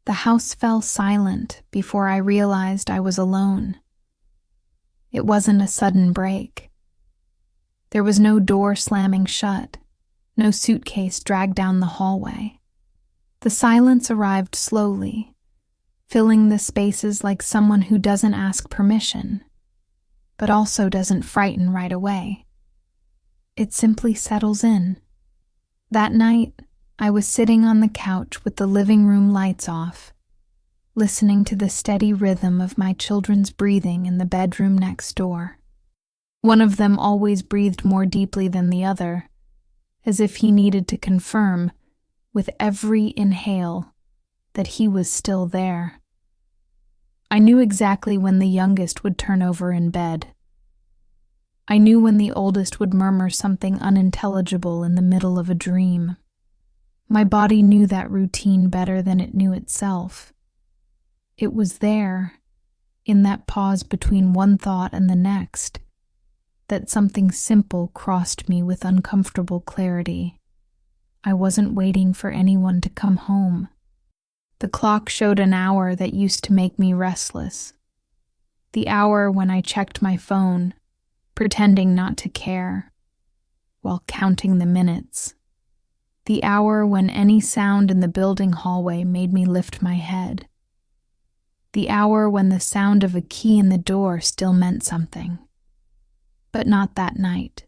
The house fell silent before I realized I was alone. It wasn't a sudden break. There was no door slamming shut, no suitcase dragged down the hallway. The silence arrived slowly, filling the spaces like someone who doesn't ask permission, but also doesn't frighten right away. It simply settles in. That night, I was sitting on the couch with the living room lights off, listening to the steady rhythm of my children's breathing in the bedroom next door. One of them always breathed more deeply than the other, as if he needed to confirm, with every inhale, that he was still there. I knew exactly when the youngest would turn over in bed. I knew when the oldest would murmur something unintelligible in the middle of a dream. My body knew that routine better than it knew itself. It was there, in that pause between one thought and the next, that something simple crossed me with uncomfortable clarity. I wasn't waiting for anyone to come home. The clock showed an hour that used to make me restless. The hour when I checked my phone, pretending not to care, while counting the minutes. The hour when any sound in the building hallway made me lift my head. The hour when the sound of a key in the door still meant something. But not that night.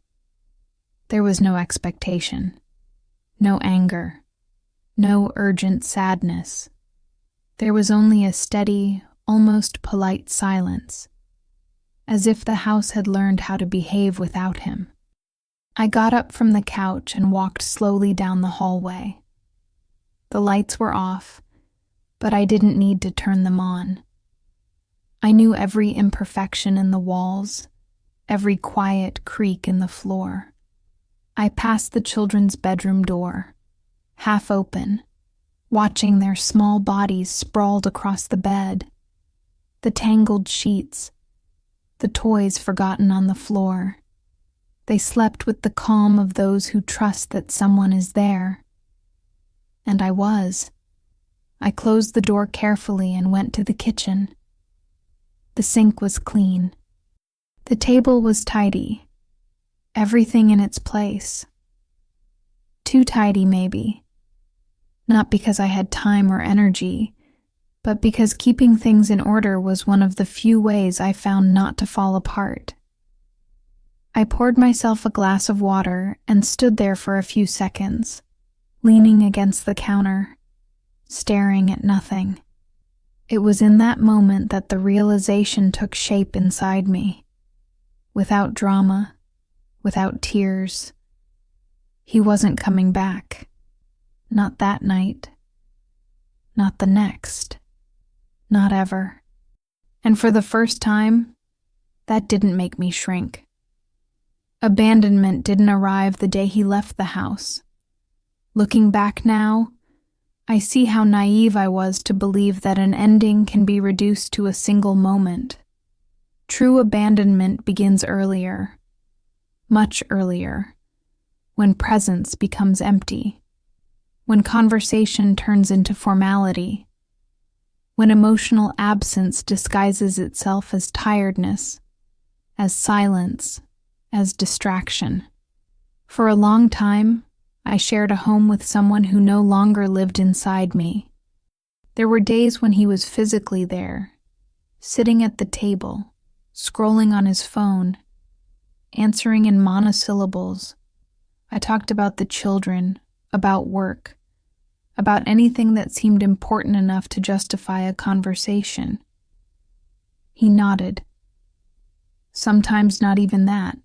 There was no expectation, no anger, no urgent sadness. There was only a steady, almost polite silence, as if the house had learned how to behave without him. I got up from the couch and walked slowly down the hallway. The lights were off, but I didn't need to turn them on. I knew every imperfection in the walls, every quiet creak in the floor. I passed the children's bedroom door, half open, watching their small bodies sprawled across the bed, the tangled sheets, the toys forgotten on the floor. They slept with the calm of those who trust that someone is there. And I was. I closed the door carefully and went to the kitchen. The sink was clean. The table was tidy. Everything in its place. Too tidy, maybe. Not because I had time or energy, but because keeping things in order was one of the few ways I found not to fall apart. I poured myself a glass of water and stood there for a few seconds, leaning against the counter, staring at nothing. It was in that moment that the realization took shape inside me. Without drama, without tears. He wasn't coming back. Not that night. Not the next. Not ever. And for the first time, that didn't make me shrink. Abandonment didn't arrive the day he left the house. Looking back now, I see how naive I was to believe that an ending can be reduced to a single moment. True abandonment begins earlier, much earlier, when presence becomes empty, when conversation turns into formality, when emotional absence disguises itself as tiredness, as silence, as distraction. For a long time, I shared a home with someone who no longer lived inside me. There were days when he was physically there, sitting at the table, scrolling on his phone, answering in monosyllables. I talked about the children, about work, about anything that seemed important enough to justify a conversation. He nodded. Sometimes not even that.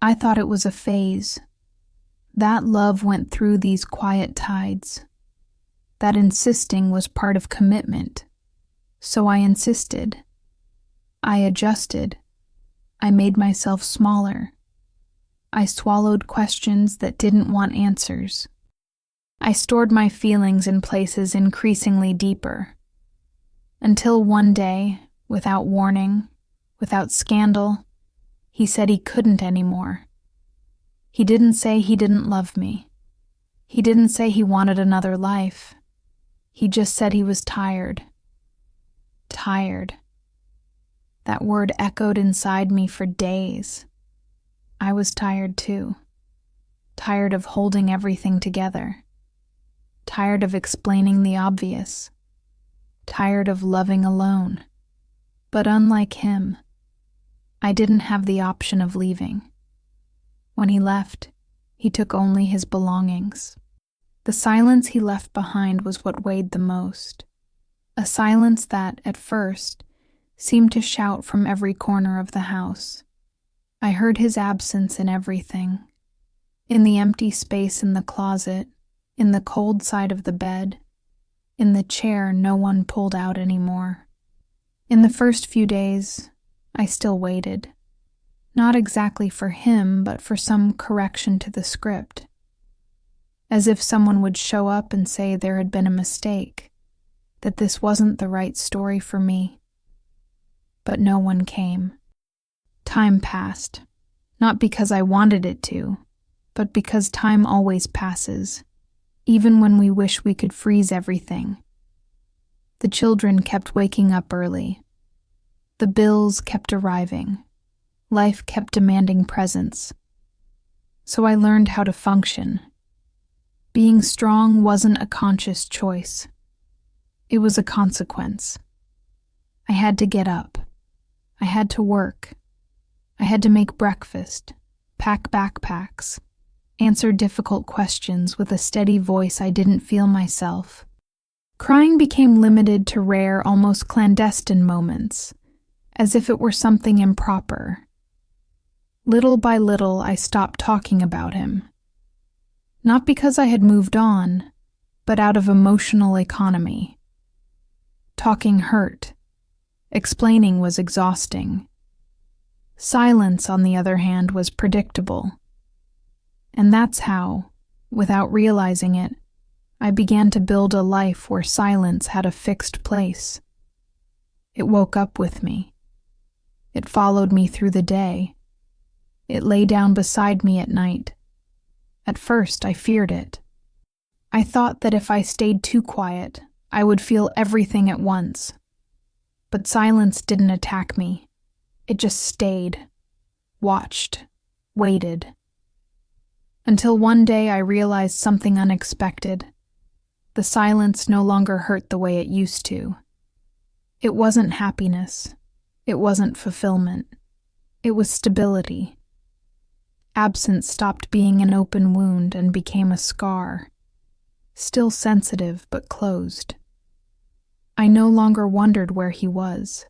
I thought it was a phase. That love went through these quiet tides. That insisting was part of commitment. So I insisted. I adjusted. I made myself smaller. I swallowed questions that didn't want answers. I stored my feelings in places increasingly deeper. Until one day, without warning, without scandal, he said he couldn't anymore. He didn't say he didn't love me. He didn't say he wanted another life. He just said he was tired. Tired. That word echoed inside me for days. I was tired too. Tired of holding everything together. Tired of explaining the obvious. Tired of loving alone. But unlike him, I didn't have the option of leaving. When he left, he took only his belongings. The silence he left behind was what weighed the most. A silence that, at first, seemed to shout from every corner of the house. I heard his absence in everything. In the empty space in the closet, in the cold side of the bed, in the chair no one pulled out anymore. In the first few days, I still waited. Not exactly for him, but for some correction to the script. As if someone would show up and say there had been a mistake, that this wasn't the right story for me. But no one came. Time passed, not because I wanted it to, but because time always passes, even when we wish we could freeze everything. The children kept waking up early. The bills kept arriving. Life kept demanding presence. So I learned how to function. Being strong wasn't a conscious choice. It was a consequence. I had to get up. I had to work. I had to make breakfast, pack backpacks, answer difficult questions with a steady voice I didn't feel myself. Crying became limited to rare, almost clandestine moments, as if it were something improper. Little by little, I stopped talking about him. Not because I had moved on, but out of emotional economy. Talking hurt. Explaining was exhausting. Silence, on the other hand, was predictable. And that's how, without realizing it, I began to build a life where silence had a fixed place. It woke up with me. It followed me through the day. It lay down beside me at night. At first, I feared it. I thought that if I stayed too quiet, I would feel everything at once. But silence didn't attack me. It just stayed, watched, waited. Until one day I realized something unexpected. The silence no longer hurt the way it used to. It wasn't happiness. It wasn't fulfillment. It was stability. Absence stopped being an open wound and became a scar. Still sensitive, but closed. I no longer wondered where he was.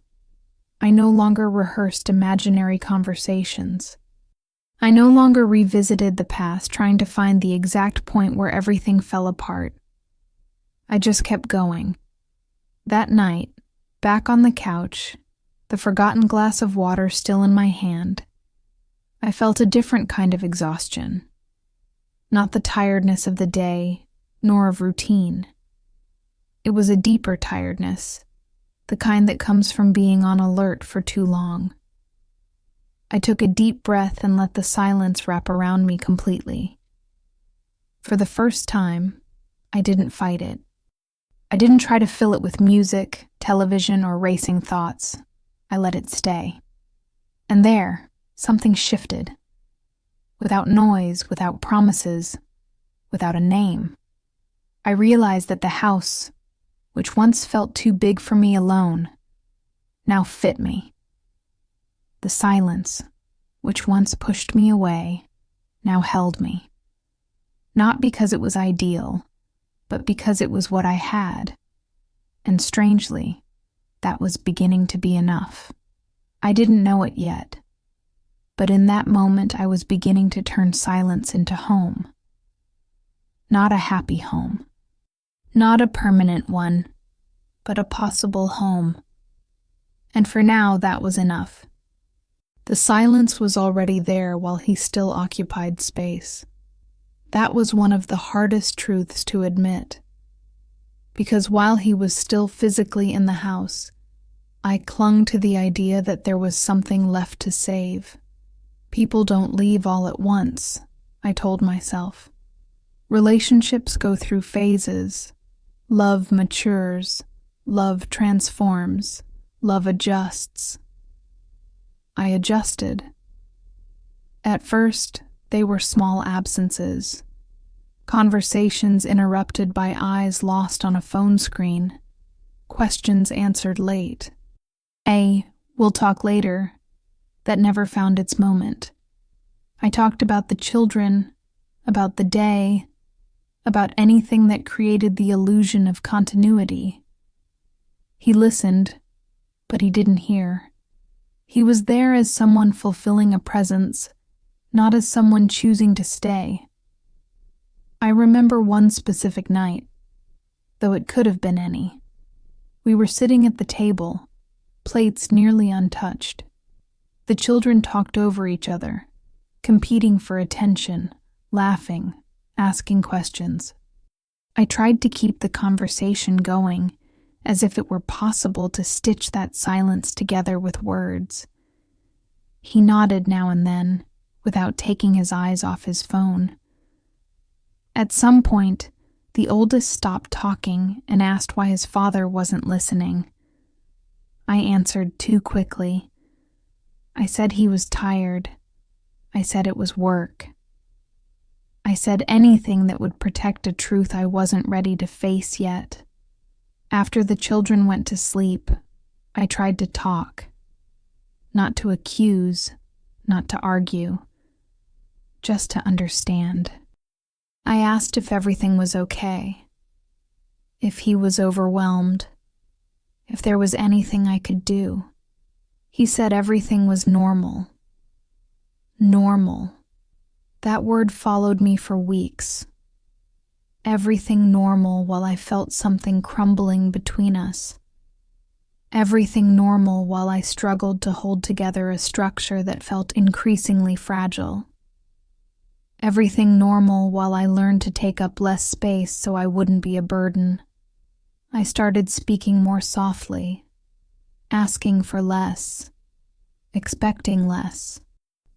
I no longer rehearsed imaginary conversations. I no longer revisited the past trying to find the exact point where everything fell apart. I just kept going. That night, back on the couch, the forgotten glass of water still in my hand, I felt a different kind of exhaustion. Not the tiredness of the day, nor of routine. It was a deeper tiredness, the kind that comes from being on alert for too long. I took a deep breath and let the silence wrap around me completely. For the first time, I didn't fight it. I didn't try to fill it with music, television, or racing thoughts. I let it stay. And there, something shifted. Without noise, without promises, without a name. I realized that the house, which once felt too big for me alone, now fit me. The silence, which once pushed me away, now held me. Not because it was ideal, but because it was what I had. And strangely, that was beginning to be enough. I didn't know it yet, but in that moment I was beginning to turn silence into home. Not a happy home. Not a permanent one, but a possible home. And for now, that was enough. The silence was already there while he still occupied space. That was one of the hardest truths to admit. Because while he was still physically in the house, I clung to the idea that there was something left to save. People don't leave all at once, I told myself. Relationships go through phases. Love matures, love transforms, love adjusts. I adjusted. At first, they were small absences. Conversations interrupted by eyes lost on a phone screen. Questions answered late. We'll talk later, that never found its moment. I talked about the children, about the day, about anything that created the illusion of continuity. He listened, but he didn't hear. He was there as someone fulfilling a presence, not as someone choosing to stay. I remember one specific night, though it could have been any. We were sitting at the table, plates nearly untouched. The children talked over each other, competing for attention, laughing, asking questions. I tried to keep the conversation going, as if it were possible to stitch that silence together with words. He nodded now and then, without taking his eyes off his phone. At some point, the oldest stopped talking and asked why his father wasn't listening. I answered too quickly. I said he was tired. I said it was work. I said anything that would protect a truth I wasn't ready to face yet. After the children went to sleep, I tried to talk. Not to accuse, not to argue, just to understand. I asked if everything was okay, if he was overwhelmed, if there was anything I could do. He said everything was normal. Normal. That word followed me for weeks. Everything normal while I felt something crumbling between us. Everything normal while I struggled to hold together a structure that felt increasingly fragile. Everything normal while I learned to take up less space so I wouldn't be a burden. I started speaking more softly, asking for less, expecting less.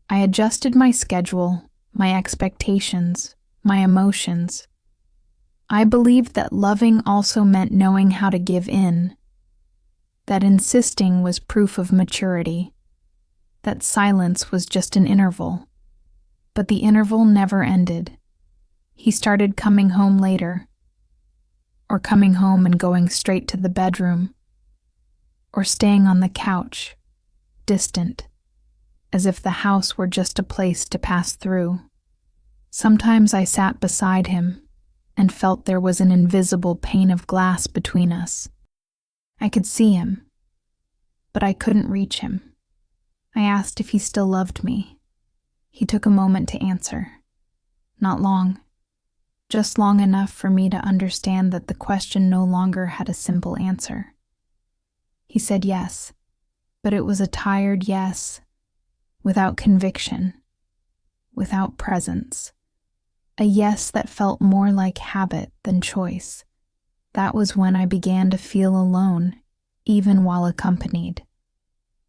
I adjusted my schedule, my expectations, my emotions. I believed that loving also meant knowing how to give in, that insisting was proof of maturity, that silence was just an interval. But the interval never ended. He started coming home later, or coming home and going straight to the bedroom, or staying on the couch, distant, as if the house were just a place to pass through. Sometimes I sat beside him and felt there was an invisible pane of glass between us. I could see him, but I couldn't reach him. I asked if he still loved me. He took a moment to answer. Not long, just long enough for me to understand that the question no longer had a simple answer. He said yes, but it was a tired yes, without conviction, without presence. A yes that felt more like habit than choice. That was when I began to feel alone, even while accompanied.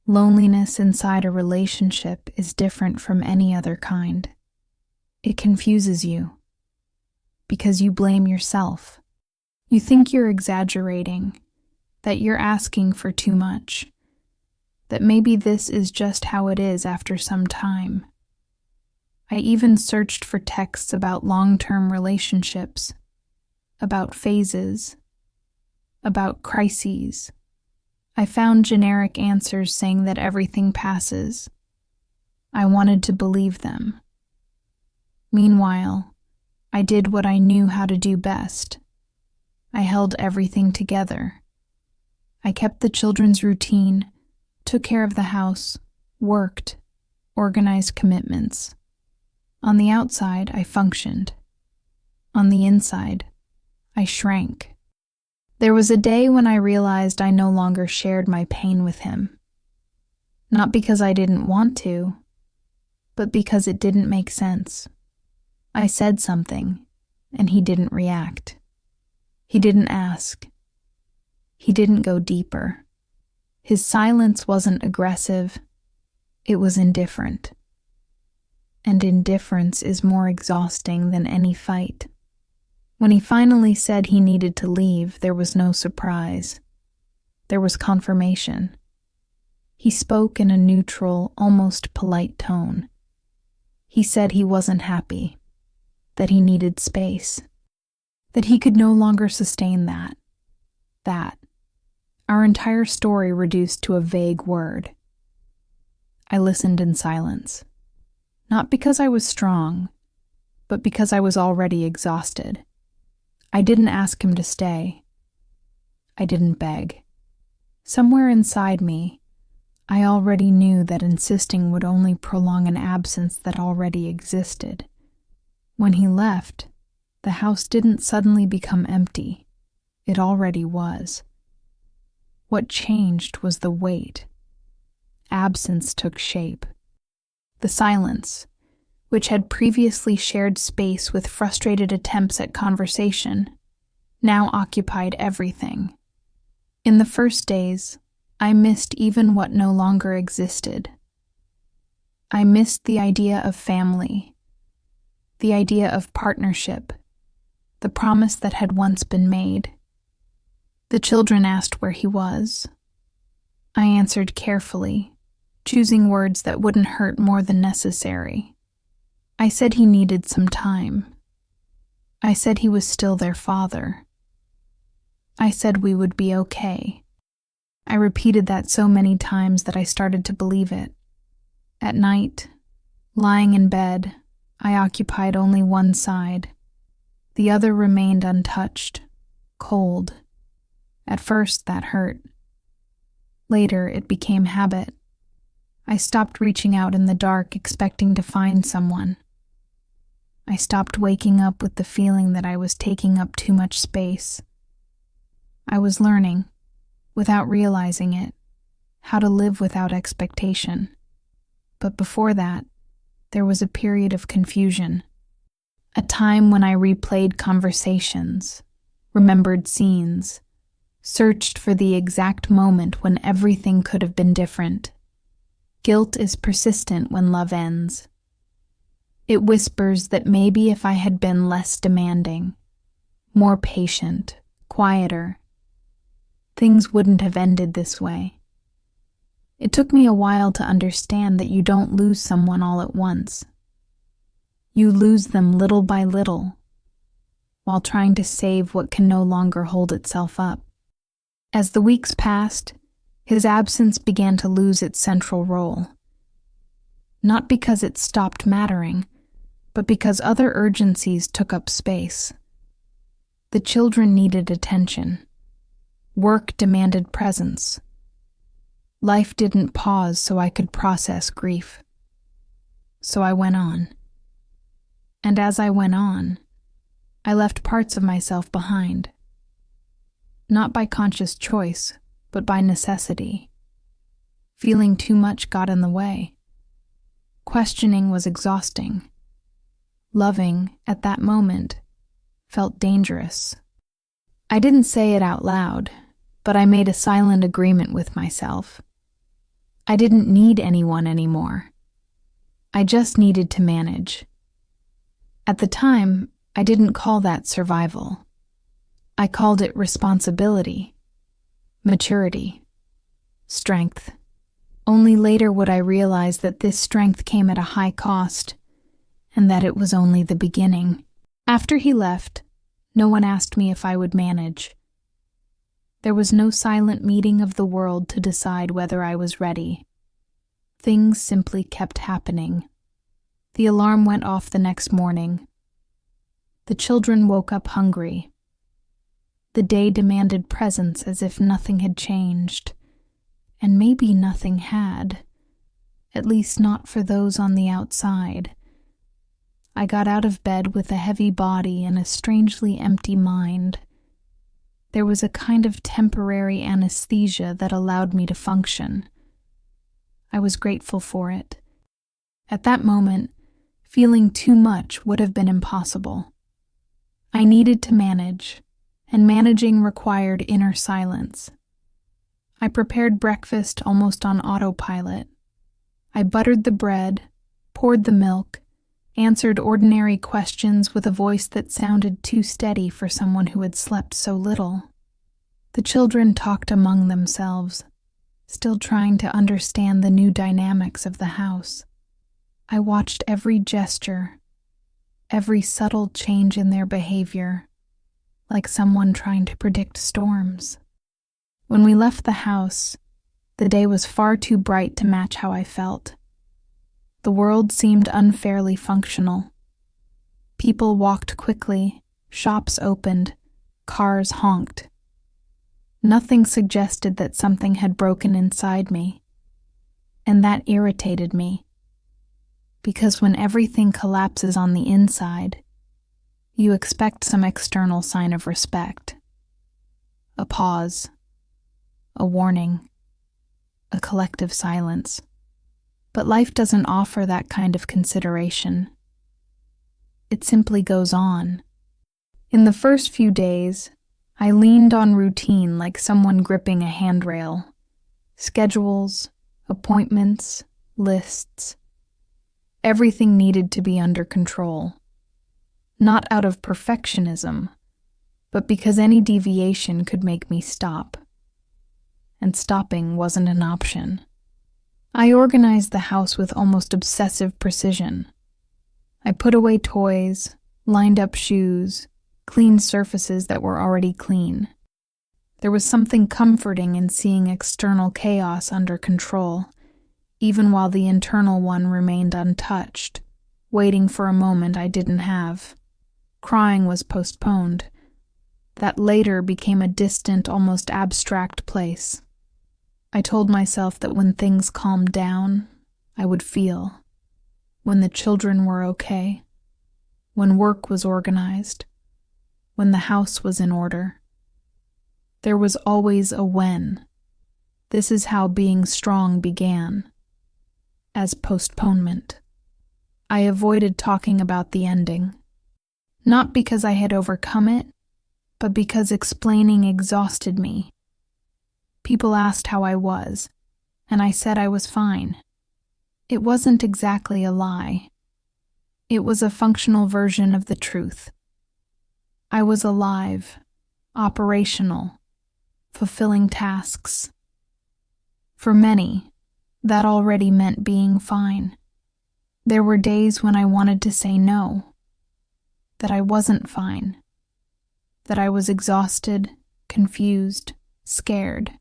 Loneliness inside a relationship is different from any other kind. It confuses you, because you blame yourself. You think you're exaggerating, that you're asking for too much, that maybe this is just how it is after some time. I even searched for texts about long-term relationships, about phases, about crises. I found generic answers saying that everything passes. I wanted to believe them. Meanwhile, I did what I knew how to do best. I held everything together. I kept the children's routine, took care of the house, worked, organized commitments. On the outside, I functioned. On the inside, I shrank. There was a day when I realized I no longer shared my pain with him. Not because I didn't want to, but because it didn't make sense. I said something, and he didn't react. He didn't ask. He didn't go deeper. His silence wasn't aggressive, it was indifferent. And indifference is more exhausting than any fight. When he finally said he needed to leave, there was no surprise. There was confirmation. He spoke in a neutral, almost polite tone. He said he wasn't happy, that he needed space, that he could no longer sustain that. Our entire story reduced to a vague word. I listened in silence, not because I was strong, but because I was already exhausted. I didn't ask him to stay. I didn't beg. Somewhere inside me, I already knew that insisting would only prolong an absence that already existed. When he left, the house didn't suddenly become empty. It already was. What changed was the weight. Absence took shape. The silence, which had previously shared space with frustrated attempts at conversation, now occupied everything. In the first days, I missed even what no longer existed. I missed the idea of family, the idea of partnership, the promise that had once been made. The children asked where he was. I answered carefully, choosing words that wouldn't hurt more than necessary. I said he needed some time. I said he was still their father. I said we would be okay. I repeated that so many times that I started to believe it. At night, lying in bed, I occupied only one side. The other remained untouched, cold. At first, that hurt. Later, it became habit. I stopped reaching out in the dark expecting to find someone. I stopped waking up with the feeling that I was taking up too much space. I was learning, without realizing it, how to live without expectation. But before that, there was a period of confusion. A time when I replayed conversations, remembered scenes, searched for the exact moment when everything could have been different. Guilt is persistent when love ends. It whispers that maybe if I had been less demanding, more patient, quieter, things wouldn't have ended this way. It took me a while to understand that you don't lose someone all at once. You lose them little by little, while trying to save what can no longer hold itself up. As the weeks passed, his absence began to lose its central role. Not because it stopped mattering, but because other urgencies took up space. The children needed attention. Work demanded presence. Life didn't pause so I could process grief. So I went on. And as I went on, I left parts of myself behind. Not by conscious choice, but by necessity. Feeling too much got in the way. Questioning was exhausting. Loving, at that moment, felt dangerous. I didn't say it out loud, but I made a silent agreement with myself. I didn't need anyone anymore. I just needed to manage. At the time, I didn't call that survival. I called it responsibility, maturity, strength. Only later would I realize that this strength came at a high cost, and that it was only the beginning. After he left, no one asked me if I would manage. There was no silent meeting of the world to decide whether I was ready. Things simply kept happening. The alarm went off the next morning. The children woke up hungry. The day demanded presence as if nothing had changed. And maybe nothing had. At least not for those on the outside. I got out of bed with a heavy body and a strangely empty mind. There was a kind of temporary anesthesia that allowed me to function. I was grateful for it. At that moment, feeling too much would have been impossible. I needed to manage, and managing required inner silence. I prepared breakfast almost on autopilot. I buttered the bread, poured the milk, answered ordinary questions with a voice that sounded too steady for someone who had slept so little. The children talked among themselves, still trying to understand the new dynamics of the house. I watched every gesture, every subtle change in their behavior, like someone trying to predict storms. When we left the house, the day was far too bright to match how I felt. The world seemed unfairly functional. People walked quickly, shops opened, cars honked. Nothing suggested that something had broken inside me, and that irritated me. Because when everything collapses on the inside, you expect some external sign of respect. A pause, a warning, a collective silence. But life doesn't offer that kind of consideration. It simply goes on. In the first few days, I leaned on routine like someone gripping a handrail. Schedules, appointments, lists. Everything needed to be under control. Not out of perfectionism, but because any deviation could make me stop. And stopping wasn't an option. I organized the house with almost obsessive precision. I put away toys, lined up shoes, cleaned surfaces that were already clean. There was something comforting in seeing external chaos under control, even while the internal one remained untouched, waiting for a moment I didn't have. Crying was postponed. That later became a distant, almost abstract place. I told myself that when things calmed down, I would feel. When the children were okay. When work was organized. When the house was in order. There was always a when. This is how being strong began. As postponement. I avoided talking about the ending. Not because I had overcome it, but because explaining exhausted me. People asked how I was, and I said I was fine. It wasn't exactly a lie. It was a functional version of the truth. I was alive, operational, fulfilling tasks. For many, that already meant being fine. There were days when I wanted to say no, that I wasn't fine, that I was exhausted, confused, scared.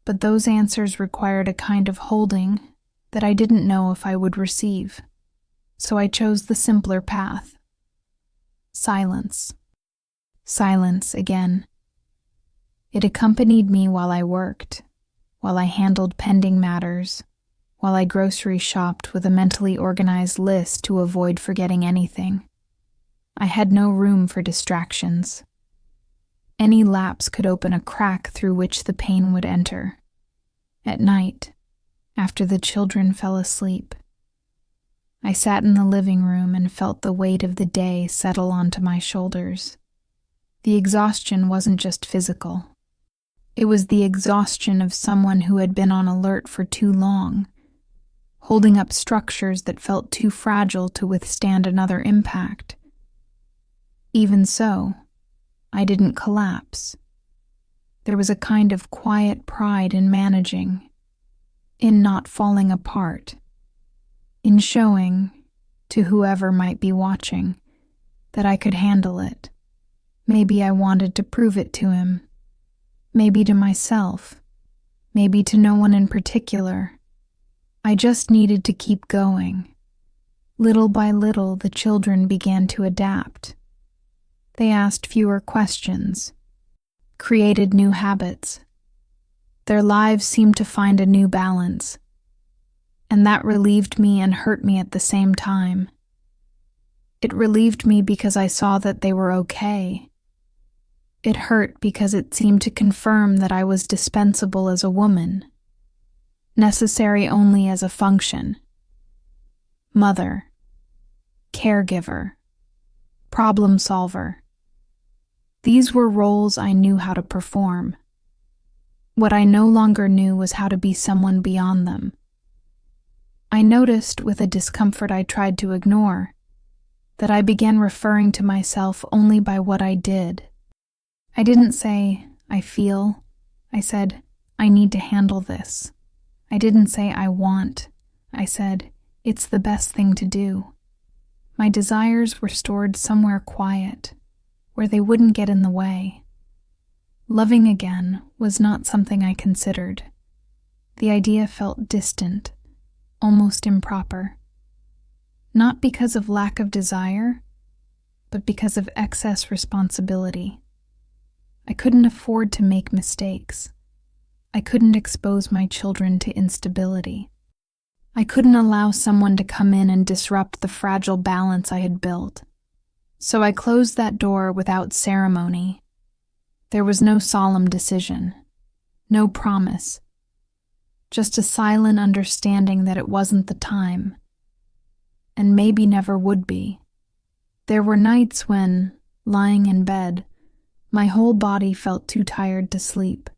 But those answers required a kind of holding that I didn't know if I would receive. So I chose the simpler path. Silence. Silence again. It accompanied me while I worked, while I handled pending matters, while I grocery shopped with a mentally organized list to avoid forgetting anything. I had no room for distractions. Any lapse could open a crack through which the pain would enter. At night, after the children fell asleep, I sat in the living room and felt the weight of the day settle onto my shoulders. The exhaustion wasn't just physical. It was the exhaustion of someone who had been on alert for too long, holding up structures that felt too fragile to withstand another impact. Even so, I didn't collapse. There was a kind of quiet pride in managing, in not falling apart, in showing, to whoever might be watching, that I could handle it. Maybe I wanted to prove it to him, maybe to myself, maybe to no one in particular. I just needed to keep going. Little by little, the children began to adapt. They asked fewer questions, created new habits. Their lives seemed to find a new balance, and that relieved me and hurt me at the same time. It relieved me because I saw that they were okay. It hurt because it seemed to confirm that I was dispensable as a woman, necessary only as a function. Mother, caregiver, problem solver. These were roles I knew how to perform. What I no longer knew was how to be someone beyond them. I noticed, with a discomfort I tried to ignore, that I began referring to myself only by what I did. I didn't say, I feel. I said, I need to handle this. I didn't say, I want. I said, it's the best thing to do. My desires were stored somewhere quiet, where they wouldn't get in the way. Loving again was not something I considered. The idea felt distant, almost improper. Not because of lack of desire, but because of excess responsibility. I couldn't afford to make mistakes. I couldn't expose my children to instability. I couldn't allow someone to come in and disrupt the fragile balance I had built. So I closed that door without ceremony. There was no solemn decision, no promise, just a silent understanding that it wasn't the time, and maybe never would be. There were nights when, lying in bed, my whole body felt too tired to sleep.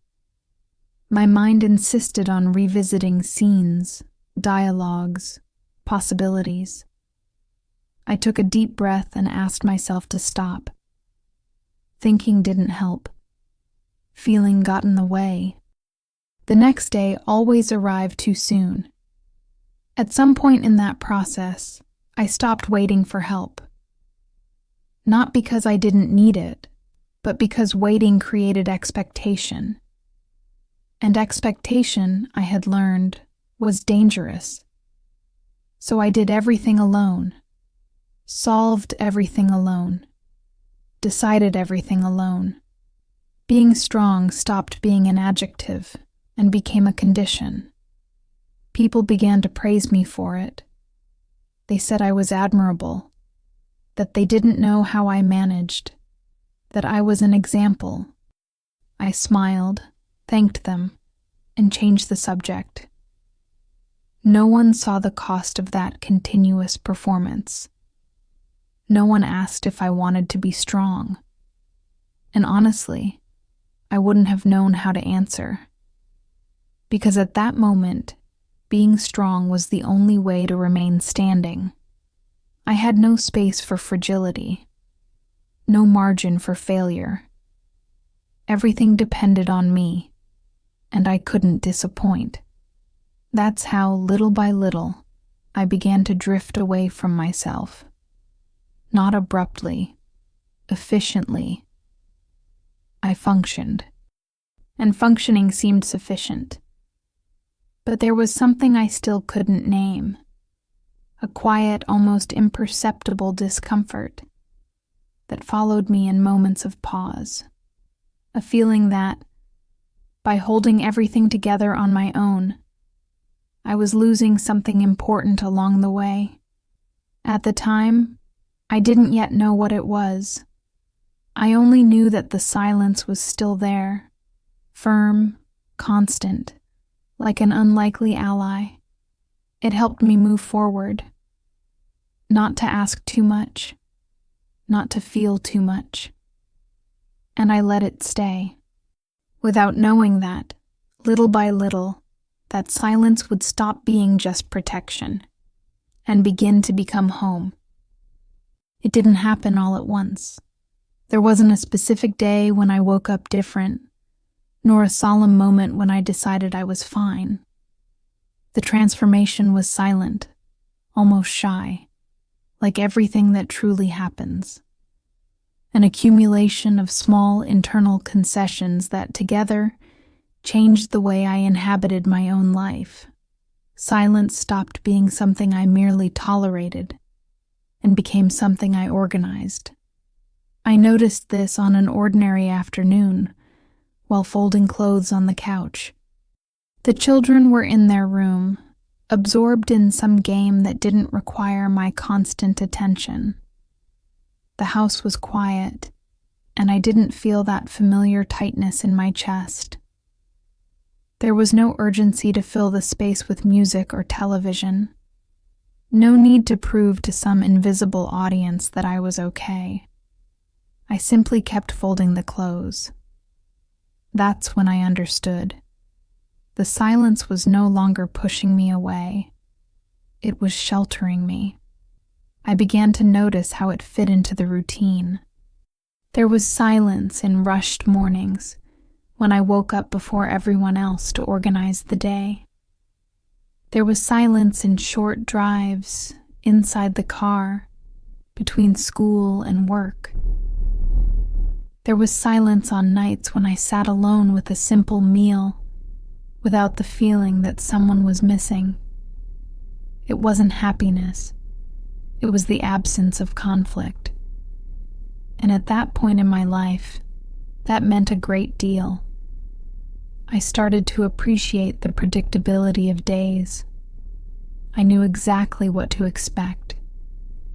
My mind insisted on revisiting scenes, dialogues, possibilities. I took a deep breath and asked myself to stop. Thinking didn't help. Feeling got in the way. The next day always arrived too soon. At some point in that process, I stopped waiting for help. Not because I didn't need it, but because waiting created expectation. And expectation, I had learned, was dangerous. So I did everything alone, solved everything alone, decided everything alone. Being strong stopped being an adjective and became a condition. People began to praise me for it. They said I was admirable, that they didn't know how I managed, that I was an example. I smiled, thanked them, and changed the subject. No one saw the cost of that continuous performance. No one asked if I wanted to be strong. And honestly, I wouldn't have known how to answer. Because at that moment, being strong was the only way to remain standing. I had no space for fragility, no margin for failure. Everything depended on me, and I couldn't disappoint. That's how, little by little, I began to drift away from myself. Not abruptly, efficiently. I functioned, and functioning seemed sufficient. But there was something I still couldn't name, a quiet, almost imperceptible discomfort that followed me in moments of pause, a feeling that, by holding everything together on my own, I was losing something important along the way. At the time, I didn't yet know what it was. I only knew that the silence was still there, firm, constant, like an unlikely ally. It helped me move forward. Not to ask too much, not to feel too much. And I let it stay. Without knowing that, little by little, that silence would stop being just protection and begin to become home. It didn't happen all at once. There wasn't a specific day when I woke up different, nor a solemn moment when I decided I was fine. The transformation was silent, almost shy, like everything that truly happens. An accumulation of small internal concessions that together changed the way I inhabited my own life. Silence stopped being something I merely tolerated and became something I organized. I noticed this on an ordinary afternoon while folding clothes on the couch. The children were in their room, absorbed in some game that didn't require my constant attention. The house was quiet, and I didn't feel that familiar tightness in my chest. There was no urgency to fill the space with music or television. No need to prove to some invisible audience that I was okay. I simply kept folding the clothes. That's when I understood. The silence was no longer pushing me away. It was sheltering me. I began to notice how it fit into the routine. There was silence in rushed mornings when I woke up before everyone else to organize the day. There was silence in short drives inside the car between school and work. There was silence on nights when I sat alone with a simple meal without the feeling that someone was missing. It wasn't happiness. It was the absence of conflict. And at that point in my life, that meant a great deal. I started to appreciate the predictability of days. I knew exactly what to expect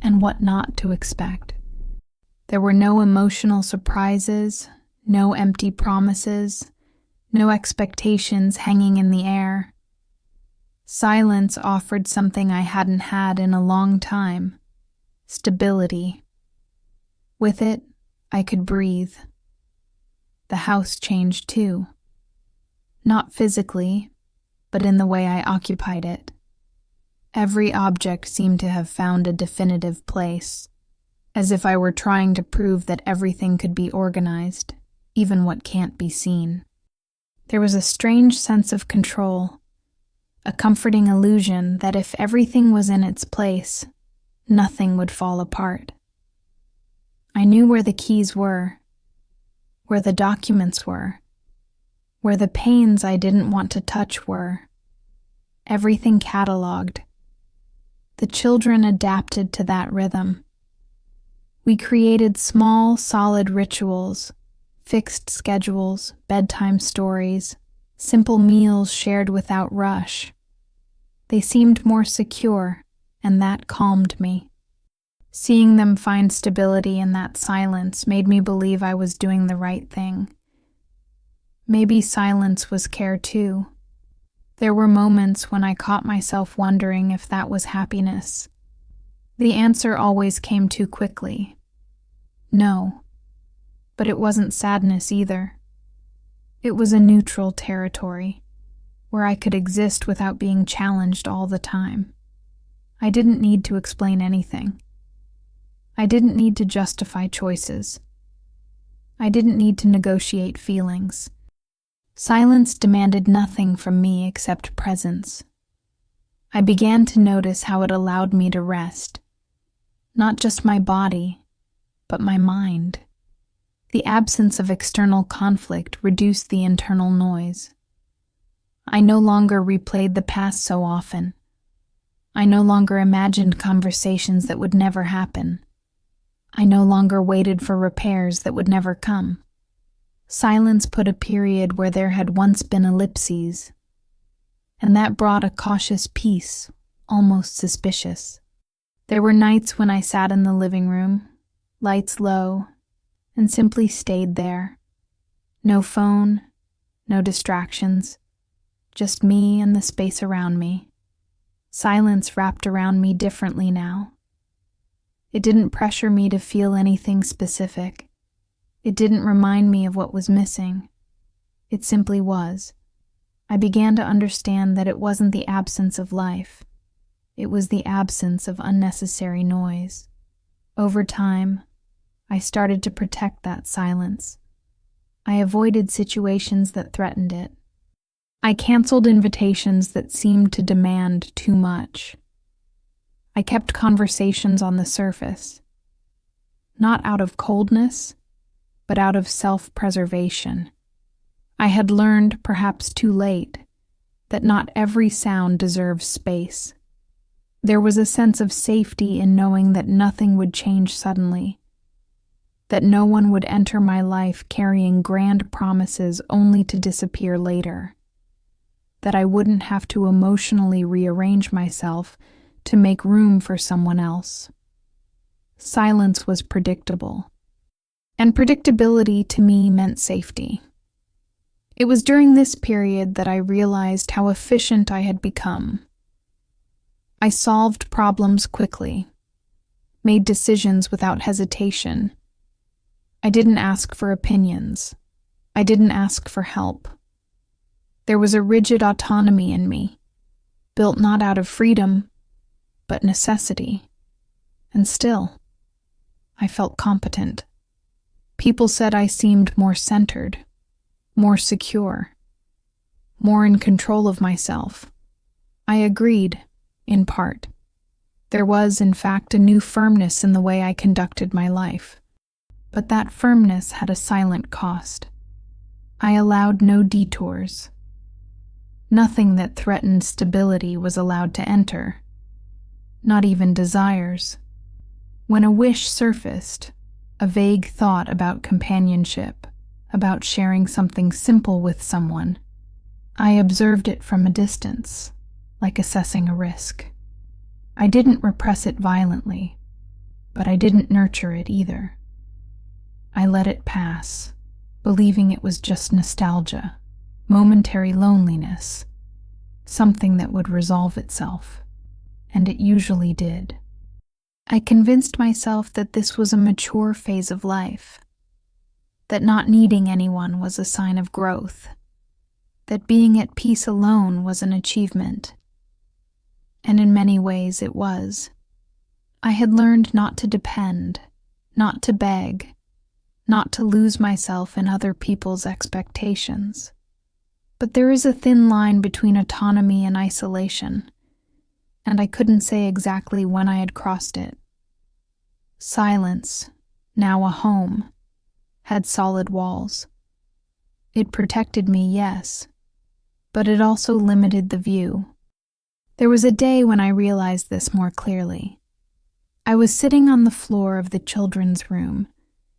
and what not to expect. There were no emotional surprises, no empty promises, no expectations hanging in the air. Silence offered something I hadn't had in a long time: stability. With it, I could breathe. The house changed too. Not physically, but in the way I occupied it. Every object seemed to have found a definitive place, as if I were trying to prove that everything could be organized, even what can't be seen. There was a strange sense of control, a comforting illusion that if everything was in its place, nothing would fall apart. I knew where the keys were, where the documents were, where the pains I didn't want to touch were. Everything cataloged. The children adapted to that rhythm. We created small, solid rituals, fixed schedules, bedtime stories, simple meals shared without rush. They seemed more secure, and that calmed me. Seeing them find stability in that silence made me believe I was doing the right thing. Maybe silence was care too. There were moments when I caught myself wondering if that was happiness. The answer always came too quickly. No. But it wasn't sadness either. It was a neutral territory, where I could exist without being challenged all the time. I didn't need to explain anything. I didn't need to justify choices. I didn't need to negotiate feelings. Silence demanded nothing from me except presence. I began to notice how it allowed me to rest. Not just my body, but my mind. The absence of external conflict reduced the internal noise. I no longer replayed the past so often. I no longer imagined conversations that would never happen. I no longer waited for repairs that would never come. Silence put a period where there had once been ellipses, and that brought a cautious peace, almost suspicious. There were nights when I sat in the living room, lights low, and simply stayed there. No phone, no distractions, just me and the space around me. Silence wrapped around me differently now. It didn't pressure me to feel anything specific. It didn't remind me of what was missing. It simply was. I began to understand that it wasn't the absence of life. It was the absence of unnecessary noise. Over time, I started to protect that silence. I avoided situations that threatened it. I canceled invitations that seemed to demand too much. I kept conversations on the surface, not out of coldness, but out of self-preservation. I had learned, perhaps too late, that not every sound deserves space. There was a sense of safety in knowing that nothing would change suddenly, that no one would enter my life carrying grand promises only to disappear later, that I wouldn't have to emotionally rearrange myself to make room for someone else. Silence was predictable, and predictability to me meant safety. It was during this period that I realized how efficient I had become. I solved problems quickly, made decisions without hesitation. I didn't ask for opinions. I didn't ask for help. There was a rigid autonomy in me, built not out of freedom, but necessity. And still, I felt competent. People said I seemed more centered, more secure, more in control of myself. I agreed, in part. There was, in fact, a new firmness in the way I conducted my life. But that firmness had a silent cost. I allowed no detours. Nothing that threatened stability was allowed to enter, not even desires. When a wish surfaced, a vague thought about companionship, about sharing something simple with someone, I observed it from a distance, like assessing a risk. I didn't repress it violently, but I didn't nurture it either. I let it pass, believing it was just nostalgia, momentary loneliness, something that would resolve itself, and it usually did. I convinced myself that this was a mature phase of life, that not needing anyone was a sign of growth, that being at peace alone was an achievement. And in many ways it was. I had learned not to depend, not to beg, not to lose myself in other people's expectations. But there is a thin line between autonomy and isolation, and I couldn't say exactly when I had crossed it. Silence, now a home, had solid walls. It protected me, yes, but it also limited the view. There was a day when I realized this more clearly. I was sitting on the floor of the children's room,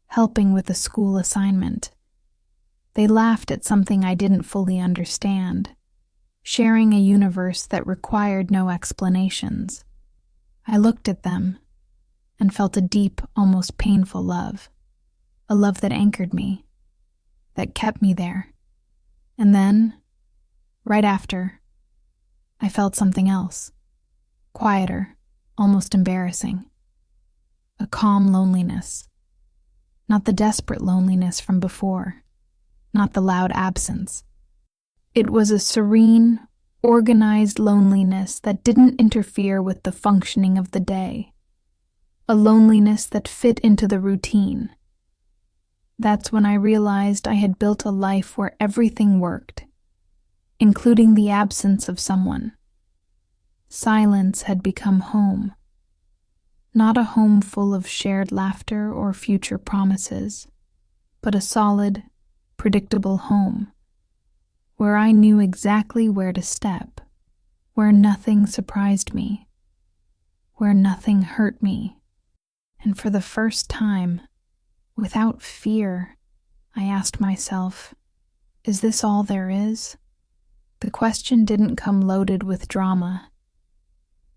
helping with a school assignment. They laughed at something I didn't fully understand, sharing a universe that required no explanations. I looked at them and felt a deep, almost painful love, a love that anchored me, that kept me there. And then, right after, I felt something else, quieter, almost embarrassing. A calm loneliness. Not the desperate loneliness from before, not the loud absence. It was a serene, organized loneliness that didn't interfere with the functioning of the day. A loneliness that fit into the routine. That's when I realized I had built a life where everything worked, including the absence of someone. Silence had become home. Not a home full of shared laughter or future promises, but a solid, predictable home, where I knew exactly where to step, where nothing surprised me, where nothing hurt me. And for the first time, without fear, I asked myself, is this all there is? The question didn't come loaded with drama.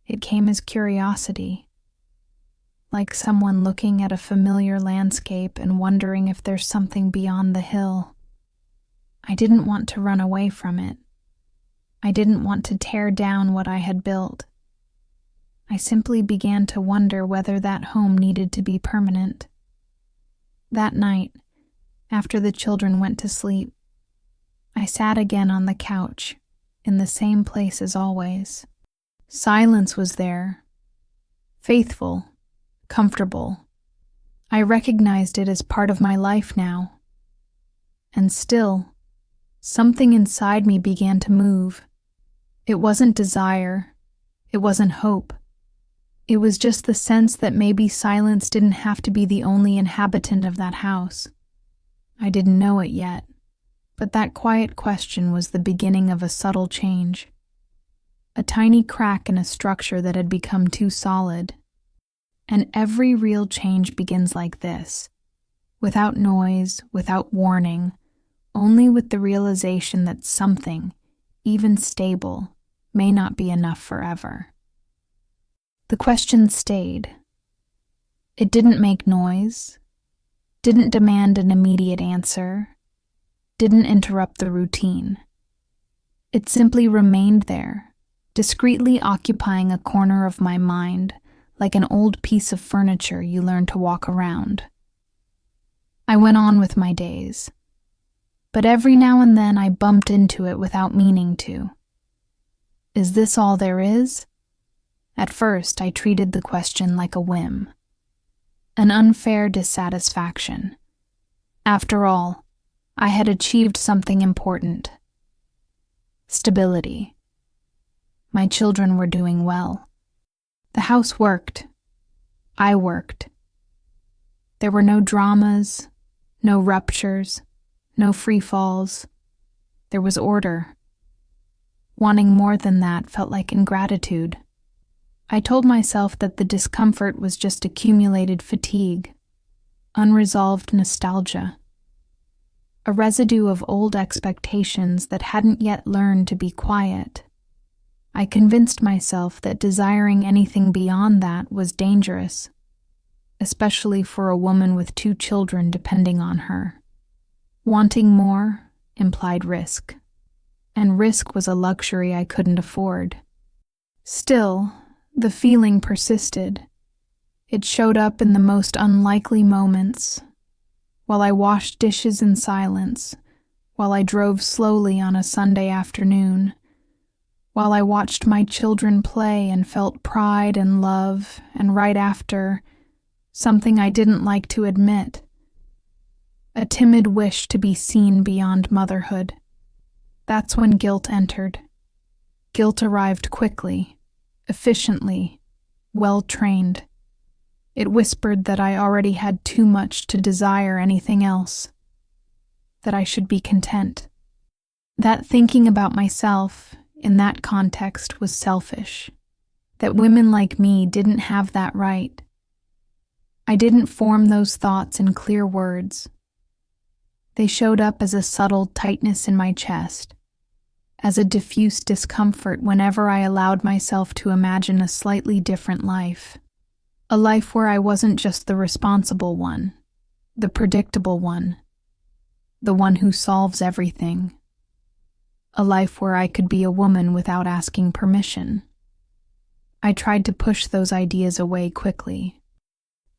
It came as curiosity, like someone looking at a familiar landscape and wondering if there's something beyond the hill. I didn't want to run away from it. I didn't want to tear down what I had built. I simply began to wonder whether that home needed to be permanent. That night, after the children went to sleep, I sat again on the couch, in the same place as always. Silence was there, faithful, comfortable. I recognized it as part of my life now. And still, something inside me began to move. It wasn't desire. It wasn't hope. It was just the sense that maybe silence didn't have to be the only inhabitant of that house. I didn't know it yet, but that quiet question was the beginning of a subtle change. A tiny crack in a structure that had become too solid. And every real change begins like this, without noise, without warning, only with the realization that something, even stable, may not be enough forever. The question stayed. It didn't make noise, didn't demand an immediate answer, didn't interrupt the routine. It simply remained there, discreetly occupying a corner of my mind, like an old piece of furniture you learn to walk around. I went on with my days, but every now and then I bumped into it without meaning to. Is this all there is? At first, I treated the question like a whim, an unfair dissatisfaction. After all, I had achieved something important. Stability. My children were doing well. The house worked. I worked. There were no dramas, no ruptures, no free falls. There was order. Wanting more than that felt like ingratitude. I told myself that the discomfort was just accumulated fatigue, unresolved nostalgia, a residue of old expectations that hadn't yet learned to be quiet. I convinced myself that desiring anything beyond that was dangerous, especially for a woman with 2 children depending on her. Wanting more implied risk, and risk was a luxury I couldn't afford. Still, the feeling persisted. It showed up in the most unlikely moments, while I washed dishes in silence, while I drove slowly on a Sunday afternoon, while I watched my children play and felt pride and love, and right after, something I didn't like to admit, a timid wish to be seen beyond motherhood. That's when guilt entered. Guilt arrived quickly, efficiently, well-trained. It whispered that I already had too much to desire anything else, that I should be content. That thinking about myself in that context was selfish, that women like me didn't have that right. I didn't form those thoughts in clear words. They showed up as a subtle tightness in my chest, as a diffuse discomfort whenever I allowed myself to imagine a slightly different life. A life where I wasn't just the responsible one, the predictable one, the one who solves everything. A life where I could be a woman without asking permission. I tried to push those ideas away quickly.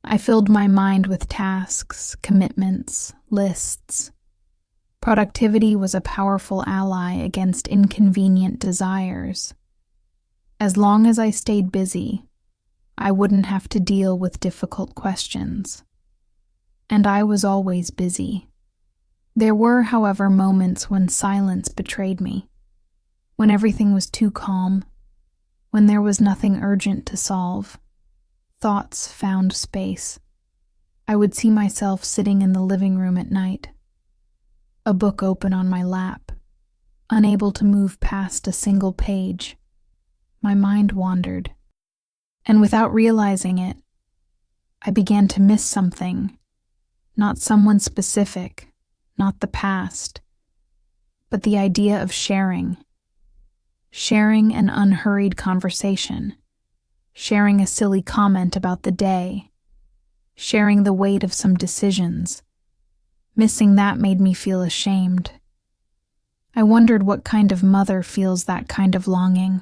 I filled my mind with tasks, commitments, lists. Productivity was a powerful ally against inconvenient desires. As long as I stayed busy, I wouldn't have to deal with difficult questions. And I was always busy. There were, however, moments when silence betrayed me, when everything was too calm, when there was nothing urgent to solve. Thoughts found space. I would see myself sitting in the living room at night, a book open on my lap, unable to move past a single page. My mind wandered, and without realizing it, I began to miss something, not someone specific, not the past, but the idea of sharing an unhurried conversation, sharing a silly comment about the day, sharing the weight of some decisions. Missing that made me feel ashamed. I wondered what kind of mother feels that kind of longing,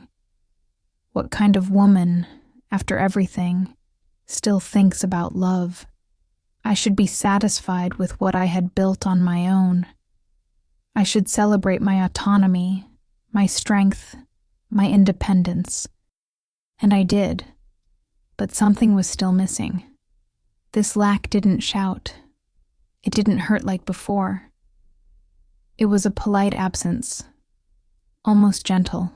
what kind of woman, after everything, still thinks about love. I should be satisfied with what I had built on my own. I should celebrate my autonomy, my strength, my independence. And I did, but something was still missing. This lack didn't shout. It didn't hurt like before. It was a polite absence, almost gentle,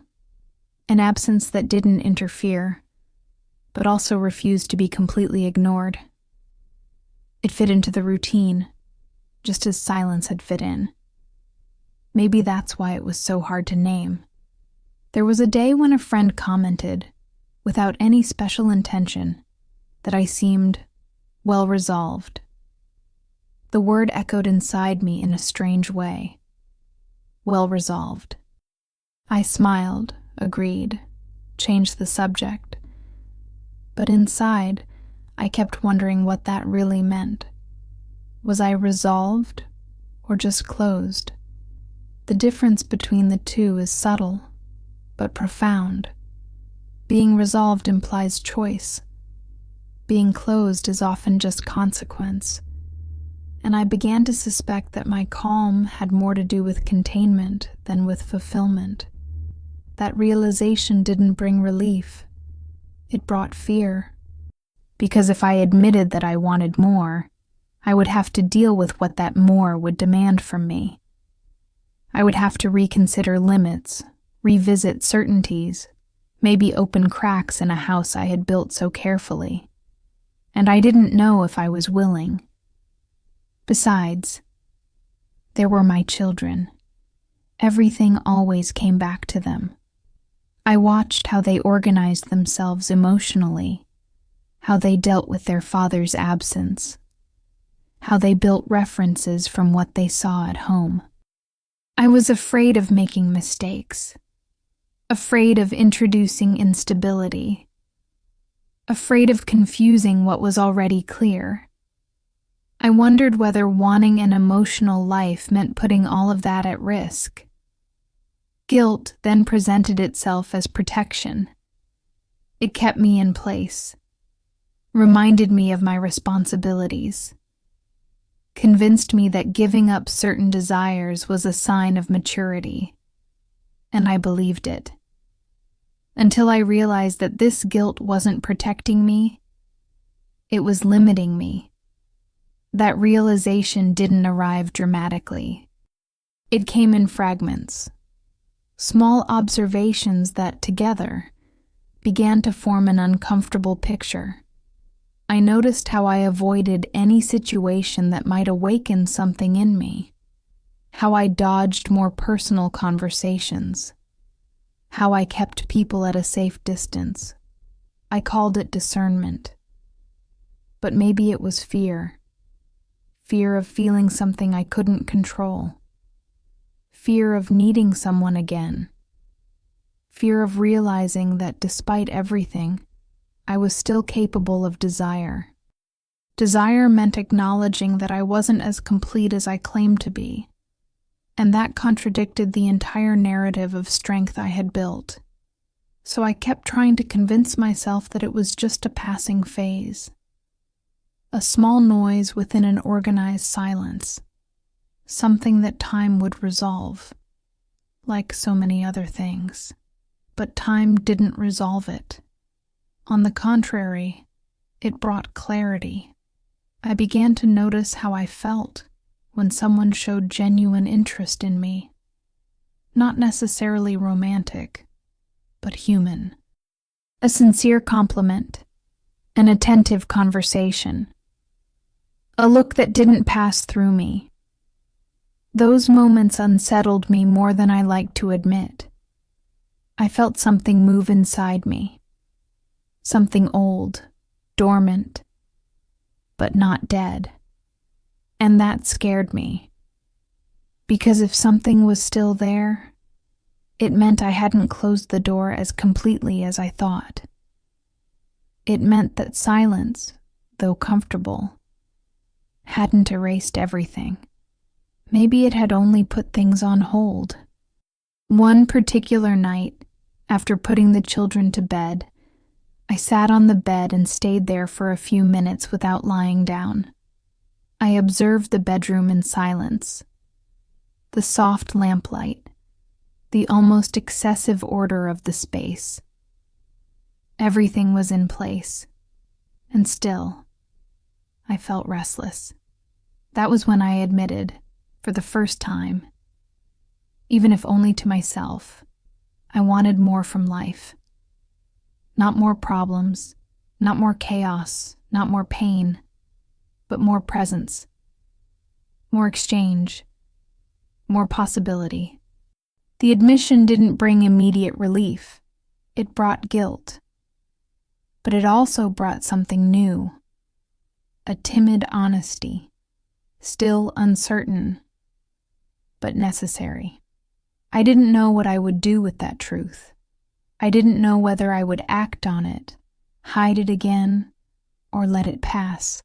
an absence that didn't interfere, but also refused to be completely ignored. It fit into the routine, just as silence had fit in. Maybe that's why it was so hard to name. There was a day when a friend commented, without any special intention, that I seemed well-resolved. The word echoed inside me in a strange way. Well-resolved. I smiled, agreed, changed the subject. But inside, I kept wondering what that really meant. Was I resolved or just closed? The difference between the two is subtle, but profound. Being resolved implies choice. Being closed is often just consequence. And I began to suspect that my calm had more to do with containment than with fulfillment. That realization didn't bring relief. It brought fear, because if I admitted that I wanted more, I would have to deal with what that more would demand from me. I would have to reconsider limits, revisit certainties, maybe open cracks in a house I had built so carefully. And I didn't know if I was willing. Besides, there were my children. Everything always came back to them. I watched how they organized themselves emotionally, how they dealt with their father's absence, how they built references from what they saw at home. I was afraid of making mistakes, afraid of introducing instability, afraid of confusing what was already clear. I wondered whether wanting an emotional life meant putting all of that at risk. Guilt then presented itself as protection. It kept me in place, reminded me of my responsibilities, convinced me that giving up certain desires was a sign of maturity, and I believed it. Until I realized that this guilt wasn't protecting me, it was limiting me. That realization didn't arrive dramatically. It came in fragments, small observations that, together, began to form an uncomfortable picture. I noticed how I avoided any situation that might awaken something in me, how I dodged more personal conversations, how I kept people at a safe distance. I called it discernment. But maybe it was fear. Fear of feeling something I couldn't control. Fear of needing someone again. Fear of realizing that despite everything, I was still capable of desire. Desire meant acknowledging that I wasn't as complete as I claimed to be, and that contradicted the entire narrative of strength I had built. So I kept trying to convince myself that it was just a passing phase. A small noise within an organized silence, something that time would resolve, like so many other things. But time didn't resolve it. On the contrary, it brought clarity. I began to notice how I felt when someone showed genuine interest in me. Not necessarily romantic, but human. A sincere compliment, an attentive conversation, a look that didn't pass through me. Those moments unsettled me more than I liked to admit. I felt something move inside me. Something old, dormant, but not dead. And that scared me. Because if something was still there, it meant I hadn't closed the door as completely as I thought. It meant that silence, though comfortable, hadn't erased everything. Maybe it had only put things on hold. One particular night, after putting the children to bed, I sat on the bed and stayed there for a few minutes without lying down. I observed the bedroom in silence. The soft lamplight, the almost excessive order of the space. Everything was in place, and still, I felt restless. That was when I admitted, for the first time, even if only to myself, I wanted more from life. Not more problems, not more chaos, not more pain, but more presence, more exchange, more possibility. The admission didn't bring immediate relief. It brought guilt. But it also brought something new, a timid honesty, still uncertain, but necessary. I didn't know what I would do with that truth. I didn't know whether I would act on it, hide it again, or let it pass.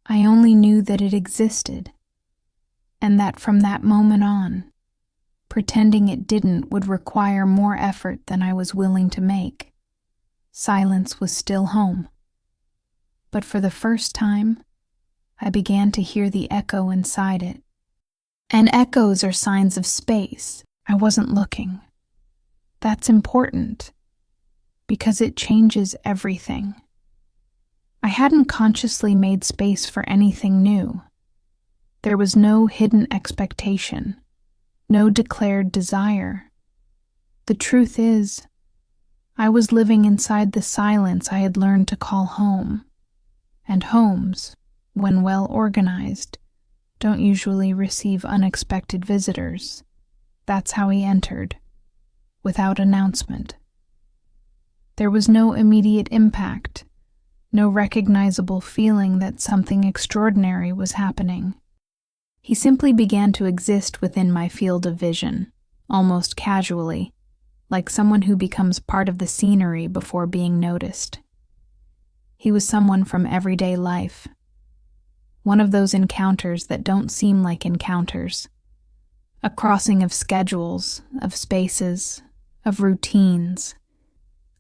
I only knew that it existed, and that from that moment on, pretending it didn't would require more effort than I was willing to make. Silence was still home. But for the first time, I began to hear the echo inside it. And echoes are signs of space. I wasn't looking. That's important. because it changes everything. I hadn't consciously made space for anything new. There was no hidden expectation, no declared desire. The truth is, I was living inside the silence I had learned to call home. And homes, when well organized, don't usually receive unexpected visitors. That's how he entered, without announcement. There was no immediate impact, no recognizable feeling that something extraordinary was happening. He simply began to exist within my field of vision, almost casually, like someone who becomes part of the scenery before being noticed. He was someone from everyday life, one of those encounters that don't seem like encounters, a crossing of schedules, of spaces, of routines.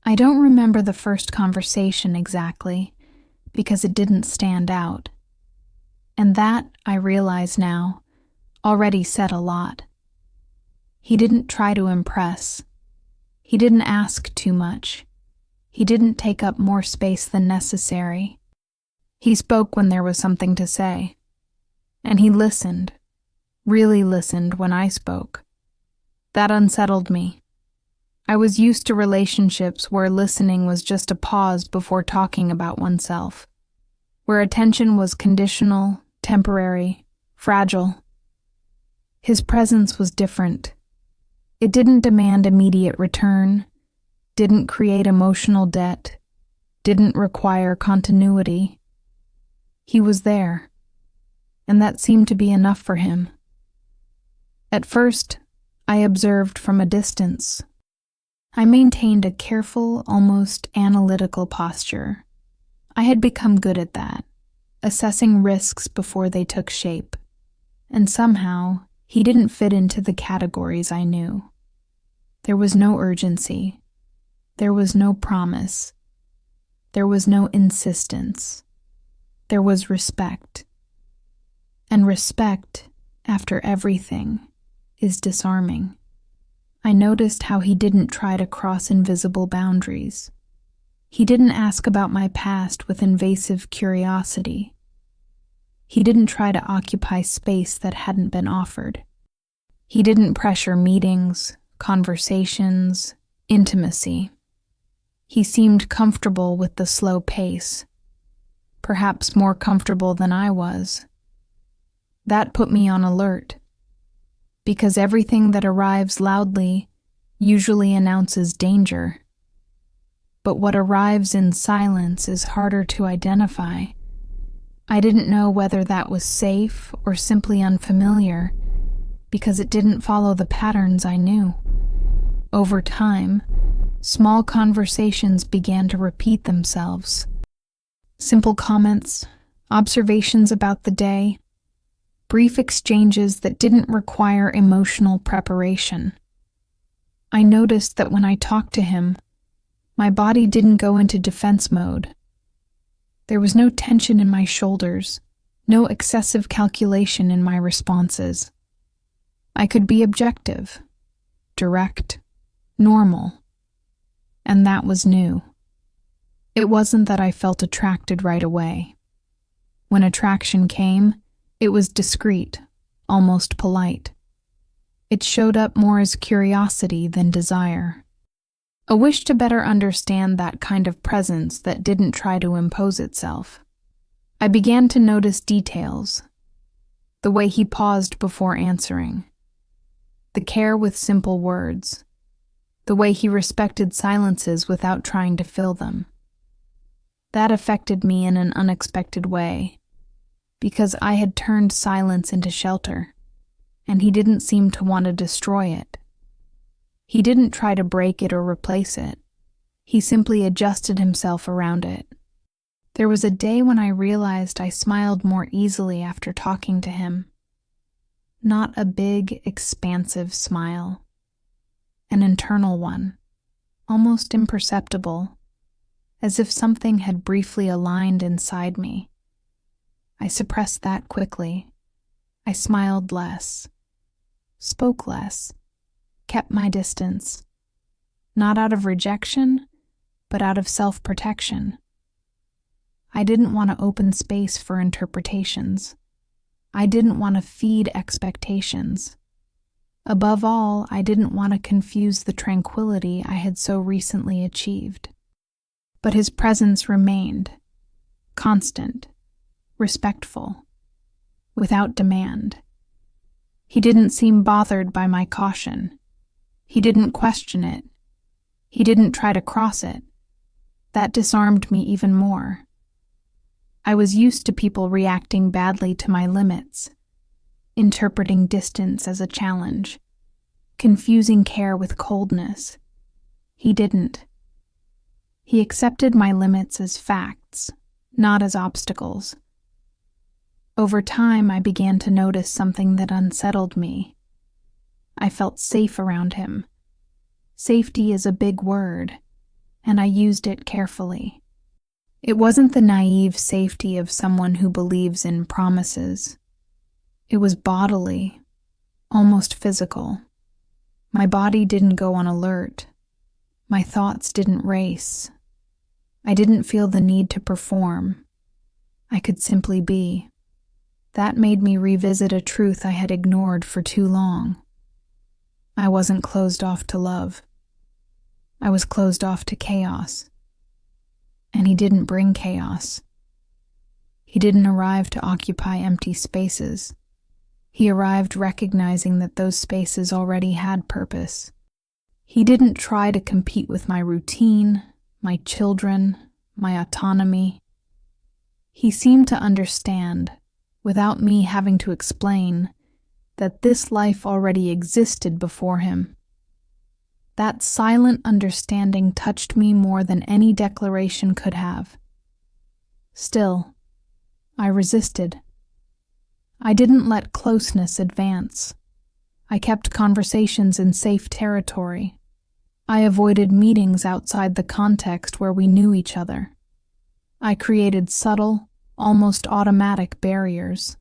I don't remember the first conversation exactly, because it didn't stand out. And that, I realize now, already said a lot. He didn't try to impress. He didn't ask too much. He didn't take up more space than necessary. He spoke when there was something to say. And he listened, really listened when I spoke. That unsettled me. I was used to relationships where listening was just a pause before talking about oneself, where attention was conditional, temporary, fragile. His presence was different. It didn't demand immediate return, didn't create emotional debt, didn't require continuity. He was there, and that seemed to be enough for him. At first, I observed from a distance. I maintained a careful, almost analytical posture. I had become good at that, assessing risks before they took shape. And somehow, he didn't fit into the categories I knew. There was no urgency. There was no promise. There was no insistence. There was respect. And respect, after everything, is disarming. I noticed how he didn't try to cross invisible boundaries. He didn't ask about my past with invasive curiosity. He didn't try to occupy space that hadn't been offered. He didn't pressure meetings, conversations, intimacy. He seemed comfortable with the slow pace, perhaps more comfortable than I was. That put me on alert, because everything that arrives loudly usually announces danger. But what arrives in silence is harder to identify. I didn't know whether that was safe or simply unfamiliar, because it didn't follow the patterns I knew. Over time, small conversations began to repeat themselves. Simple comments, observations about the day, brief exchanges that didn't require emotional preparation. I noticed that when I talked to him, my body didn't go into defense mode. There was no tension in my shoulders, no excessive calculation in my responses. I could be objective, direct, normal, and that was new. It wasn't that I felt attracted right away. When attraction came, it was discreet, almost polite. It showed up more as curiosity than desire. A wish to better understand that kind of presence that didn't try to impose itself. I began to notice details. The way he paused before answering. The care with simple words. The way he respected silences without trying to fill them. That affected me in an unexpected way, because I had turned silence into shelter, and he didn't seem to want to destroy it. He didn't try to break it or replace it. He simply adjusted himself around it. There was a day when I realized I smiled more easily after talking to him. Not a big, expansive smile. An internal one, almost imperceptible, as if something had briefly aligned inside me. I suppressed that quickly. I smiled less, spoke less, kept my distance, not out of rejection, but out of self-protection. I didn't want to open space for interpretations. I didn't want to feed expectations. Above all, I didn't want to confuse the tranquility I had so recently achieved. But his presence remained, constant, respectful, without demand. He didn't seem bothered by my caution. He didn't question it. He didn't try to cross it. That disarmed me even more. I was used to people reacting badly to my limits, interpreting distance as a challenge, confusing care with coldness. He didn't. He accepted my limits as facts, not as obstacles. Over time, I began to notice something that unsettled me. I felt safe around him. Safety is a big word, and I used it carefully. It wasn't the naive safety of someone who believes in promises. It was bodily, almost physical. My body didn't go on alert. My thoughts didn't race. I didn't feel the need to perform. I could simply be. That made me revisit a truth I had ignored for too long. I wasn't closed off to love. I was closed off to chaos. And he didn't bring chaos. He didn't arrive to occupy empty spaces. He arrived recognizing that those spaces already had purpose. He didn't try to compete with my routine, my children, my autonomy. He seemed to understand, without me having to explain, that this life already existed before him. That silent understanding touched me more than any declaration could have. Still, I resisted. I didn't let closeness advance. I kept conversations in safe territory. I avoided meetings outside the context where we knew each other. I created subtle, almost automatic barriers.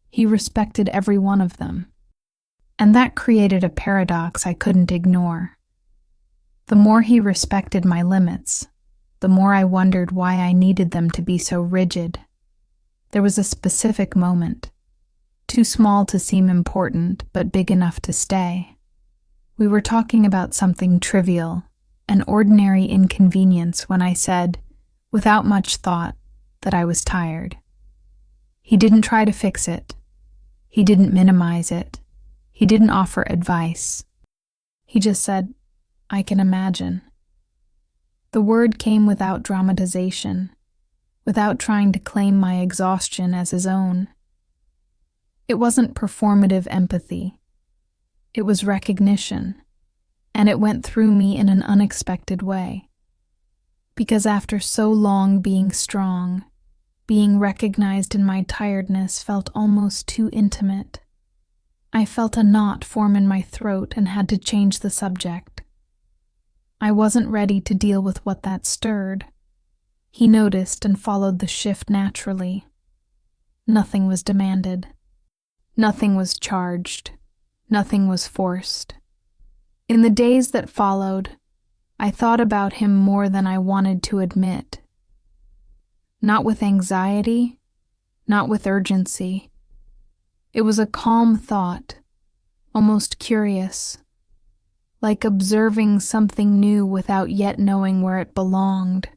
He respected every one of them. And that created a paradox I couldn't ignore. The more he respected my limits, the more I wondered why I needed them to be so rigid. There was a specific moment, too small to seem important, but big enough to stay. We were talking about something trivial, an ordinary inconvenience, when I said, without much thought, that I was tired. He didn't try to fix it. He didn't minimize it. He didn't offer advice. He just said, "I can imagine." The word came without dramatization, without trying to claim my exhaustion as his own. It wasn't performative empathy. It was recognition, and it went through me in an unexpected way. Because after so long being strong, being recognized in my tiredness felt almost too intimate. I felt a knot form in my throat and had to change the subject. I wasn't ready to deal with what that stirred. He noticed and followed the shift naturally. Nothing was demanded. Nothing was charged. Nothing was forced. In the days that followed, I thought about him more than I wanted to admit. Not with anxiety, not with urgency. It was a calm thought, almost curious, like observing something new without yet knowing where it belonged.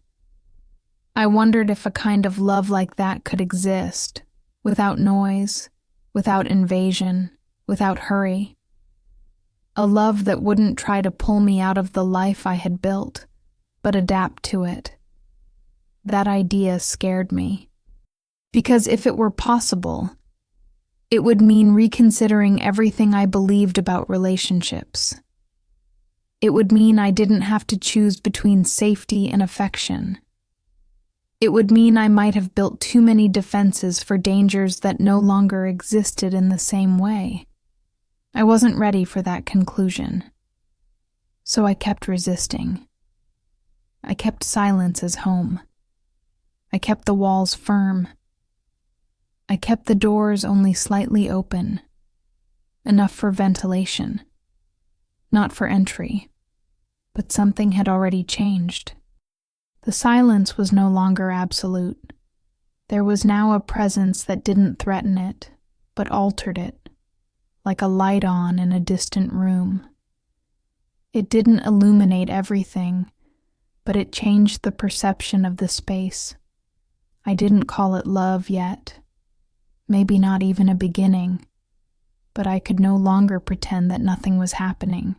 I wondered if a kind of love like that could exist, without noise, without invasion, without hurry. A love that wouldn't try to pull me out of the life I had built, but adapt to it. That idea scared me. Because if it were possible, it would mean reconsidering everything I believed about relationships. It would mean I didn't have to choose between safety and affection. It would mean I might have built too many defenses for dangers that no longer existed in the same way. I wasn't ready for that conclusion. So I kept resisting. I kept silence as home. I kept the walls firm. I kept the doors only slightly open, enough for ventilation, not for entry, but something had already changed. The silence was no longer absolute. There was now a presence that didn't threaten it, but altered it, like a light on in a distant room. It didn't illuminate everything, but it changed the perception of the space. I didn't call it love yet, maybe not even a beginning, but I could no longer pretend that nothing was happening.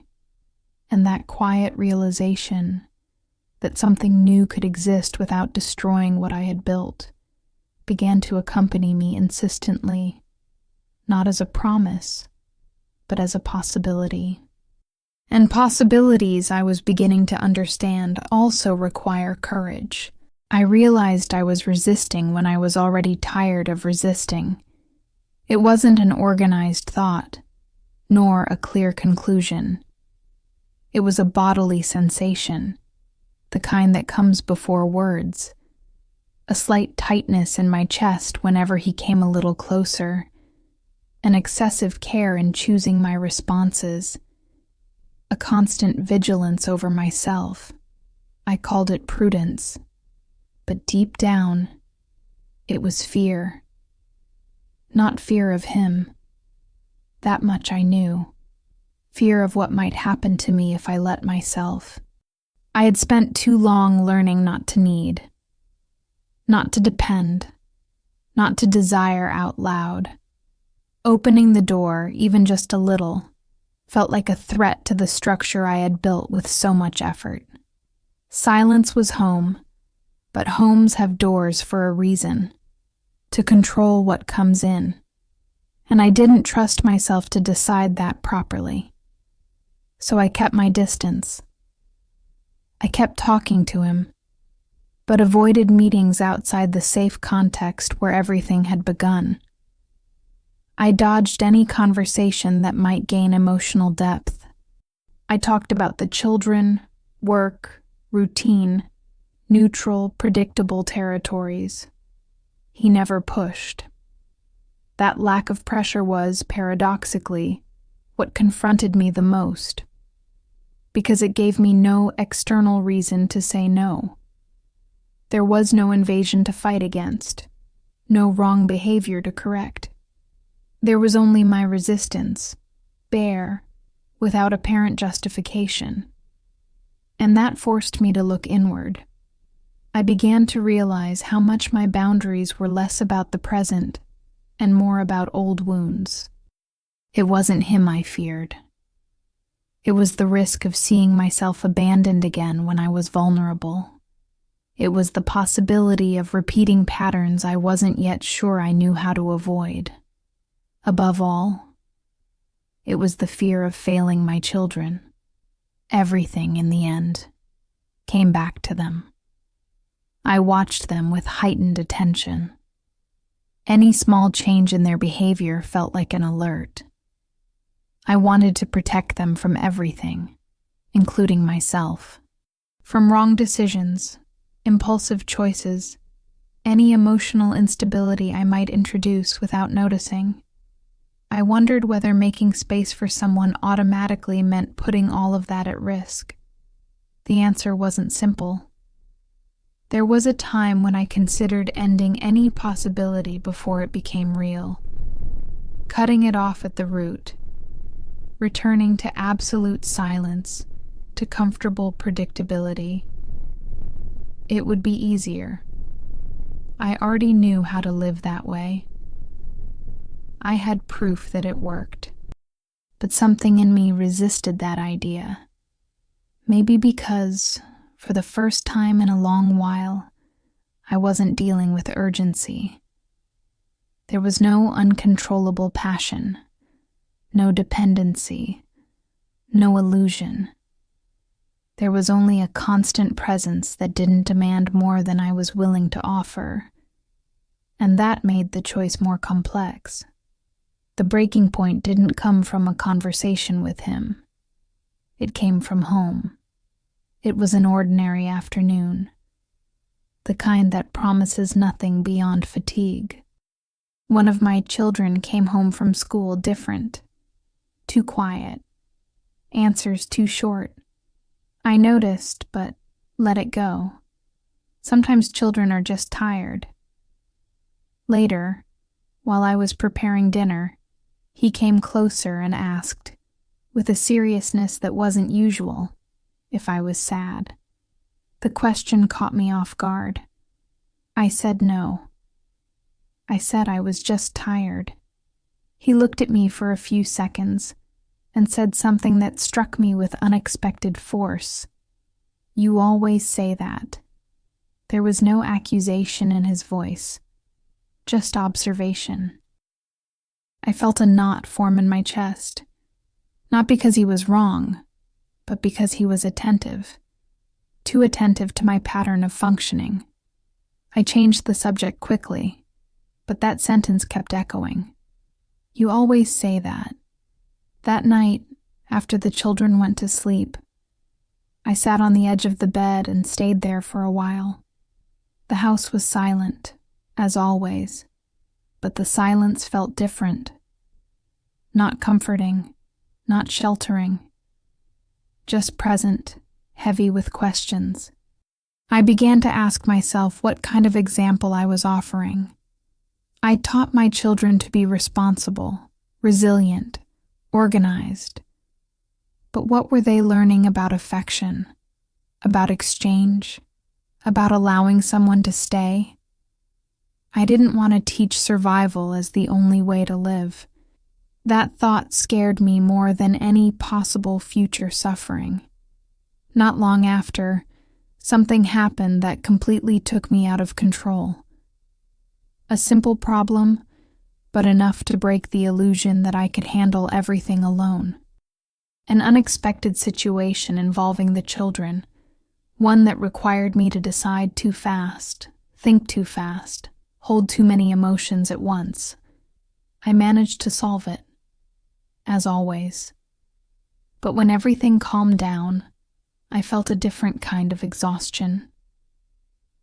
And that quiet realization that something new could exist without destroying what I had built began to accompany me insistently, not as a promise, but as a possibility. And possibilities, I was beginning to understand, also require courage. I realized I was resisting when I was already tired of resisting. It wasn't an organized thought, nor a clear conclusion. It was a bodily sensation, the kind that comes before words. A slight tightness in my chest whenever he came a little closer, an excessive care in choosing my responses, a constant vigilance over myself. I called it prudence, but deep down, it was fear. Not fear of him. That much I knew. Fear of what might happen to me if I let myself. I had spent too long learning not to need, not to depend, not to desire out loud. Opening the door, even just a little, felt like a threat to the structure I had built with so much effort. Silence was home, but homes have doors for a reason, to control what comes in, and I didn't trust myself to decide that properly. So I kept my distance. I kept talking to him, but avoided meetings outside the safe context where everything had begun. I dodged any conversation that might gain emotional depth. I talked about the children, work, routine, neutral, predictable territories. He never pushed. That lack of pressure was, paradoxically, what confronted me the most, because it gave me no external reason to say no. There was no invasion to fight against, no wrong behavior to correct. There was only my resistance, bare, without apparent justification. And that forced me to look inward. I began to realize how much my boundaries were less about the present and more about old wounds. It wasn't him I feared. It was the risk of seeing myself abandoned again when I was vulnerable. It was the possibility of repeating patterns I wasn't yet sure I knew how to avoid. Above all, it was the fear of failing my children. Everything, in the end, came back to them. I watched them with heightened attention. Any small change in their behavior felt like an alert. I wanted to protect them from everything, including myself. From wrong decisions, impulsive choices, any emotional instability I might introduce without noticing. I wondered whether making space for someone automatically meant putting all of that at risk. The answer wasn't simple. There was a time when I considered ending any possibility before it became real, cutting it off at the root, returning to absolute silence, to comfortable predictability. It would be easier. I already knew how to live that way. I had proof that it worked, but something in me resisted that idea. Maybe because, for the first time in a long while, I wasn't dealing with urgency. There was no uncontrollable passion, no dependency, no illusion. There was only a constant presence that didn't demand more than I was willing to offer, and that made the choice more complex. The breaking point didn't come from a conversation with him. It came from home. It was an ordinary afternoon, the kind that promises nothing beyond fatigue. One of my children came home from school different, too quiet, answers too short, I noticed, but let it go. Sometimes children are just tired. Later, while I was preparing dinner, he came closer and asked, with a seriousness that wasn't usual, if I was sad. The question caught me off guard. I said no. I said I was just tired. He looked at me for a few seconds and said something that struck me with unexpected force. "You always say that." There was no accusation in his voice, just observation. I felt a knot form in my chest, not because he was wrong, but because he was attentive, too attentive to my pattern of functioning. I changed the subject quickly, but that sentence kept echoing. "You always say that." That night, after the children went to sleep, I sat on the edge of the bed and stayed there for a while. The house was silent, as always, but the silence felt different. Not comforting, not sheltering, just present, heavy with questions. I began to ask myself what kind of example I was offering. I taught my children to be responsible, resilient, organized. But what were they learning about affection, about exchange, about allowing someone to stay? I didn't want to teach survival as the only way to live. That thought scared me more than any possible future suffering. Not long after, something happened that completely took me out of control. A simple problem, but enough to break the illusion that I could handle everything alone. An unexpected situation involving the children, one that required me to decide too fast, think too fast, hold too many emotions at once. I managed to solve it, as always. But when everything calmed down, I felt a different kind of exhaustion.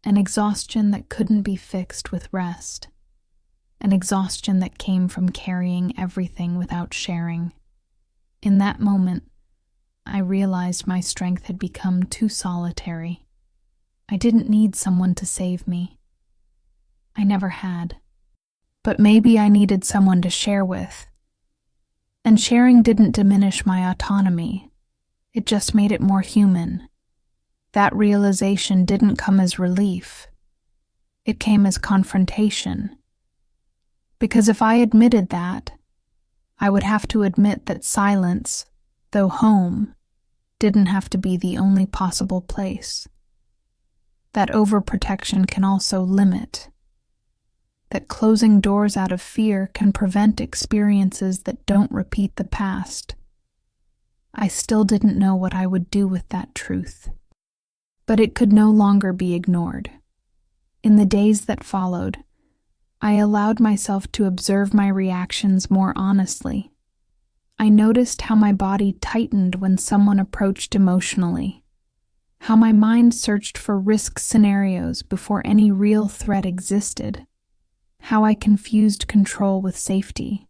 An exhaustion that couldn't be fixed with rest. An exhaustion that came from carrying everything without sharing. In that moment, I realized my strength had become too solitary. I didn't need someone to save me. I never had. But maybe I needed someone to share with. And sharing didn't diminish my autonomy. It just made it more human. That realization didn't come as relief. It came as confrontation. Because if I admitted that, I would have to admit that silence, though home, didn't have to be the only possible place. That overprotection can also limit. That closing doors out of fear can prevent experiences that don't repeat the past. I still didn't know what I would do with that truth. But it could no longer be ignored. In the days that followed, I allowed myself to observe my reactions more honestly. I noticed how my body tightened when someone approached emotionally, how my mind searched for risk scenarios before any real threat existed, how I confused control with safety.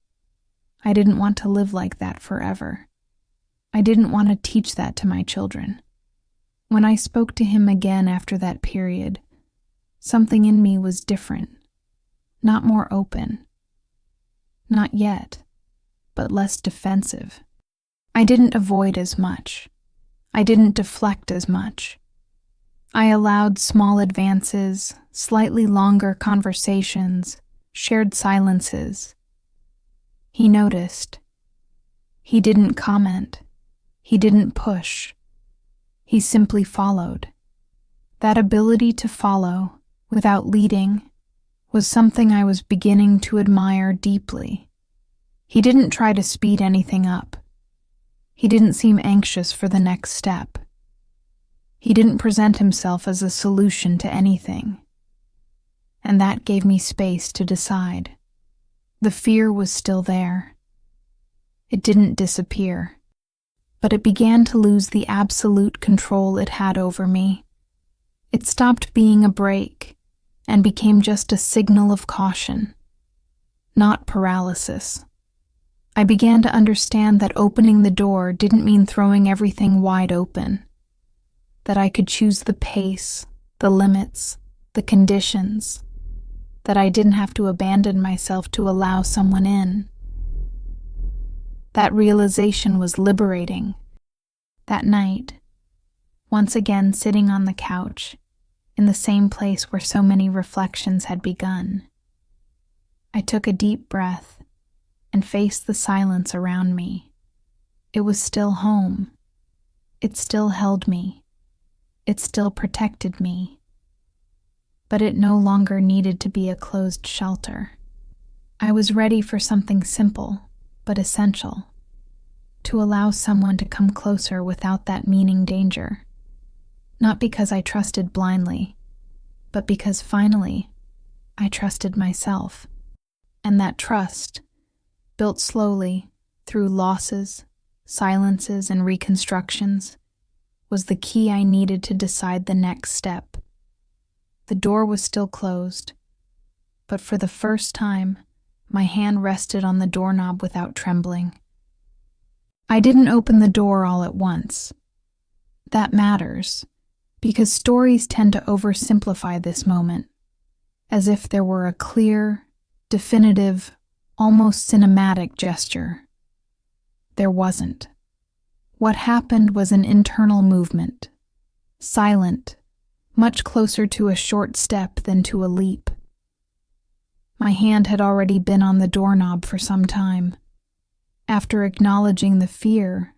I didn't want to live like that forever. I didn't want to teach that to my children. When I spoke to him again after that period, something in me was different. Not more open. Not yet, but less defensive. I didn't avoid as much. I didn't deflect as much. I allowed small advances, slightly longer conversations, shared silences. He noticed. He didn't comment. He didn't push. He simply followed. That ability to follow, without leading, was something I was beginning to admire deeply. He didn't try to speed anything up. He didn't seem anxious for the next step. He didn't present himself as a solution to anything. And that gave me space to decide. The fear was still there. It didn't disappear, but it began to lose the absolute control it had over me. It stopped being a break and became just a signal of caution, not paralysis. I began to understand that opening the door didn't mean throwing everything wide open. that I could choose the pace, the limits, the conditions, that I didn't have to abandon myself to allow someone in. That realization was liberating. That night, once again sitting on the couch, in the same place where so many reflections had begun, I took a deep breath and faced the silence around me. It was still home. It still held me. It still protected me. But it no longer needed to be a closed shelter. I was ready for something simple but essential, to allow someone to come closer without that meaning danger. Not because I trusted blindly, but because finally I trusted myself. And that trust, built slowly through losses, silences, and reconstructions, was the key I needed to decide the next step. The door was still closed, but for the first time, my hand rested on the doorknob without trembling. I didn't open the door all at once. That matters, because stories tend to oversimplify this moment, as if there were a clear, definitive, almost cinematic gesture. There wasn't. What happened was an internal movement, silent, much closer to a short step than to a leap. My hand had already been on the doorknob for some time. After acknowledging the fear,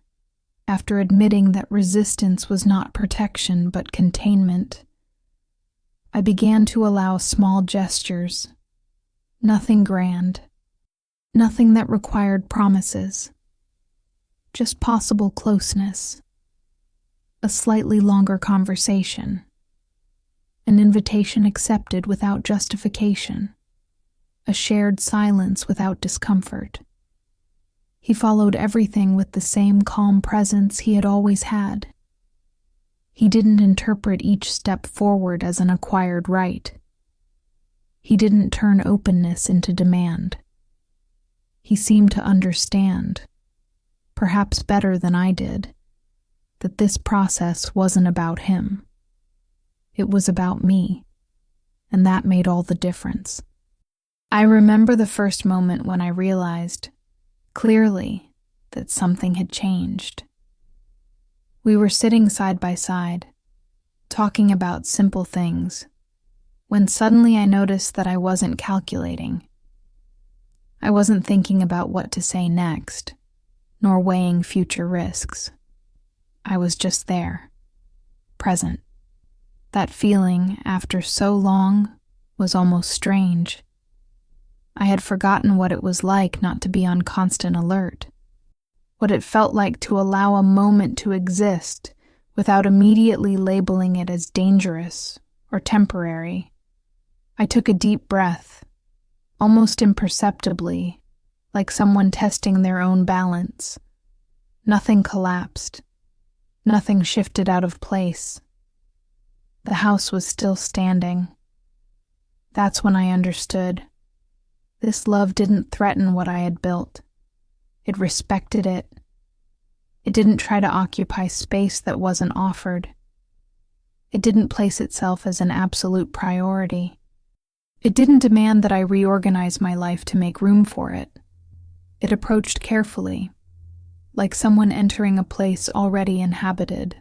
after admitting that resistance was not protection but containment, I began to allow small gestures, nothing grand, nothing that required promises, just possible closeness, a slightly longer conversation, an invitation accepted without justification, a shared silence without discomfort. He followed everything with the same calm presence he had always had. He didn't interpret each step forward as an acquired right. He didn't turn openness into demand. He seemed to understand, perhaps better than I did, that this process wasn't about him. It was about me, and that made all the difference. I remember the first moment when I realized, clearly, that something had changed. We were sitting side by side, talking about simple things, when suddenly I noticed that I wasn't calculating. I wasn't thinking about what to say next, nor weighing future risks. I was just there, present. That feeling, after so long, was almost strange. I had forgotten what it was like not to be on constant alert, what it felt like to allow a moment to exist without immediately labeling it as dangerous or temporary. I took a deep breath, almost imperceptibly, like someone testing their own balance. Nothing collapsed. Nothing shifted out of place. The house was still standing. That's when I understood. This love didn't threaten what I had built. It respected it. It didn't try to occupy space that wasn't offered. It didn't place itself as an absolute priority. It didn't demand that I reorganize my life to make room for it. It approached carefully, like someone entering a place already inhabited,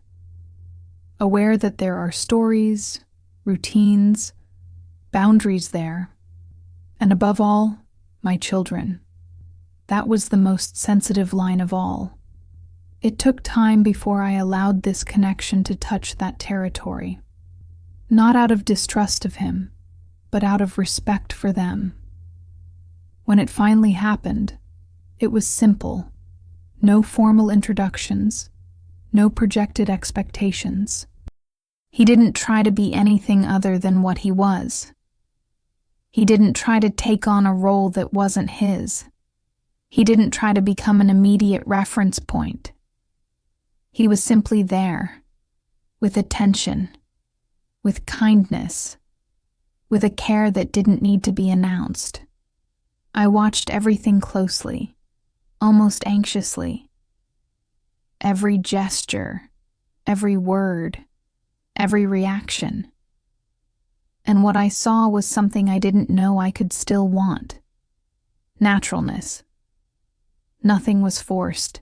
aware that there are stories, routines, boundaries there, and above all, my children. That was the most sensitive line of all. It took time before I allowed this connection to touch that territory, not out of distrust of him, but out of respect for them. When it finally happened, it was simple. No formal introductions, no projected expectations. He didn't try to be anything other than what he was. He didn't try to take on a role that wasn't his. He didn't try to become an immediate reference point. He was simply there, with attention, with kindness, with a care that didn't need to be announced. I watched everything closely, almost anxiously. Every gesture, every word, every reaction. And what I saw was something I didn't know I could still want. Naturalness. Nothing was forced.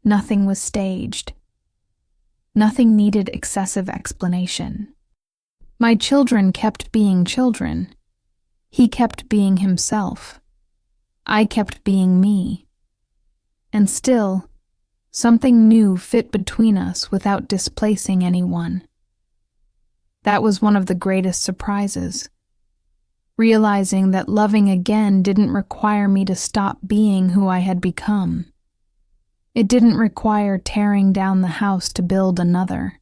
Nothing was staged. Nothing needed excessive explanation. My children kept being children. He kept being himself. I kept being me. And still, something new fit between us without displacing anyone. That was one of the greatest surprises. Realizing that loving again didn't require me to stop being who I had become. It didn't require tearing down the house to build another.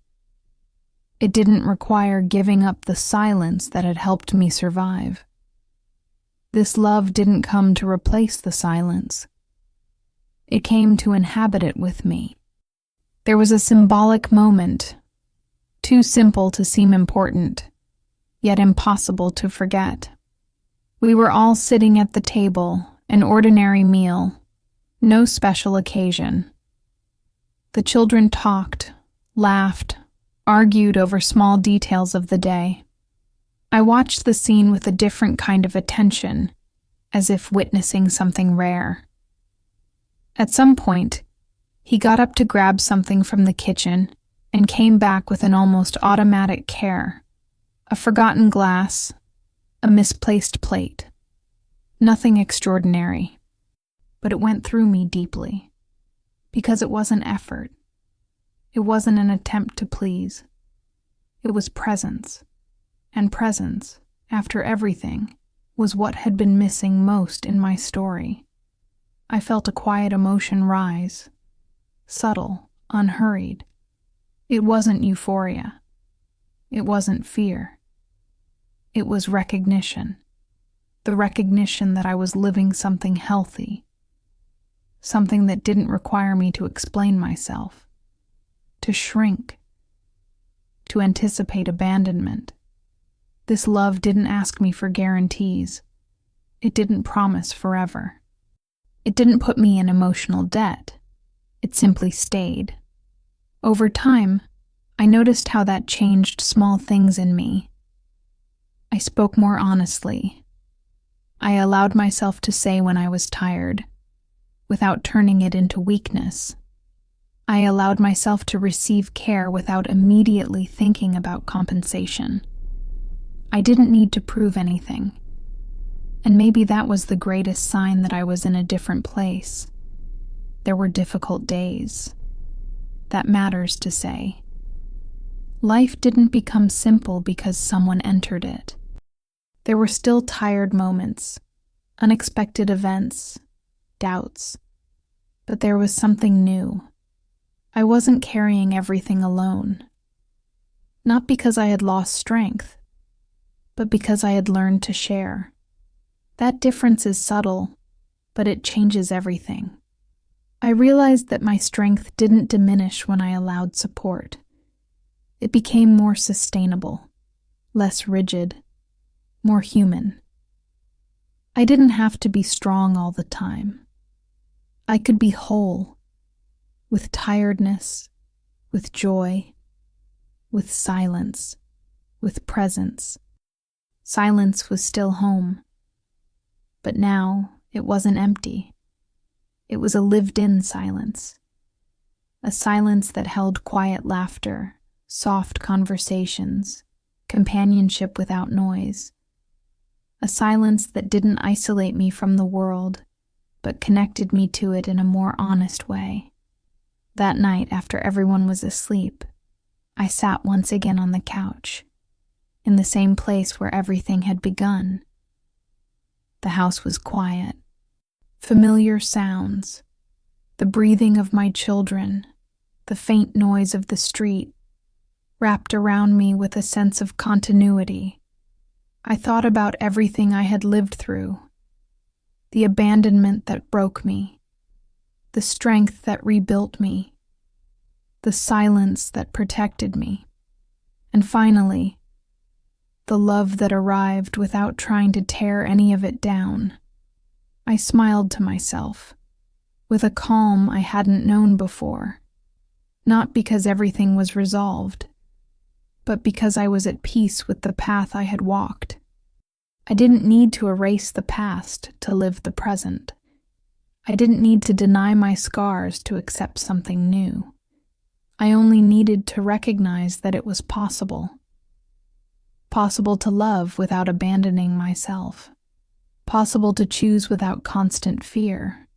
It didn't require giving up the silence that had helped me survive. This love didn't come to replace the silence. It came to inhabit it with me. There was a symbolic moment, too simple to seem important, yet impossible to forget. We were all sitting at the table, an ordinary meal, no special occasion. The children talked, laughed, argued over small details of the day. I watched the scene with a different kind of attention, as if witnessing something rare. At some point, he got up to grab something from the kitchen and came back with an almost automatic care. A forgotten glass, a misplaced plate. Nothing extraordinary, but it went through me deeply, because it wasn't effort. It wasn't an attempt to please. It was presence, and presence, after everything, was what had been missing most in my story. I felt a quiet emotion rise, subtle, unhurried. It wasn't euphoria. It wasn't fear. It was recognition. The recognition that I was living something healthy. Something that didn't require me to explain myself. To shrink. To anticipate abandonment. This love didn't ask me for guarantees. It didn't promise forever. It didn't put me in emotional debt. It simply stayed. Over time, I noticed how that changed small things in me. I spoke more honestly. I allowed myself to say when I was tired, without turning it into weakness. I allowed myself to receive care without immediately thinking about compensation. I didn't need to prove anything. And maybe that was the greatest sign that I was in a different place. There were difficult days. That matters to say. Life didn't become simple because someone entered it. There were still tired moments, unexpected events, doubts. But there was something new. I wasn't carrying everything alone. Not because I had lost strength, but because I had learned to share. That difference is subtle, but it changes everything. I realized that my strength didn't diminish when I allowed support. It became more sustainable, less rigid, more human. I didn't have to be strong all the time. I could be whole, with tiredness, with joy, with silence, with presence. Silence was still home. But now it wasn't empty. It was a lived-in silence. A silence that held quiet laughter, soft conversations, companionship without noise. A silence that didn't isolate me from the world, but connected me to it in a more honest way. That night, after everyone was asleep, I sat once again on the couch, in the same place where everything had begun. The house was quiet. Familiar sounds, the breathing of my children, the faint noise of the street, wrapped around me with a sense of continuity. I thought about everything I had lived through, the abandonment that broke me, the strength that rebuilt me, the silence that protected me, and finally, the love that arrived without trying to tear any of it down. I smiled to myself, with a calm I hadn't known before, not because everything was resolved, but because I was at peace with the path I had walked. I didn't need to erase the past to live the present. I didn't need to deny my scars to accept something new. I only needed to recognize that it was possible. Possible to love without abandoning myself. Possible to choose without constant fear.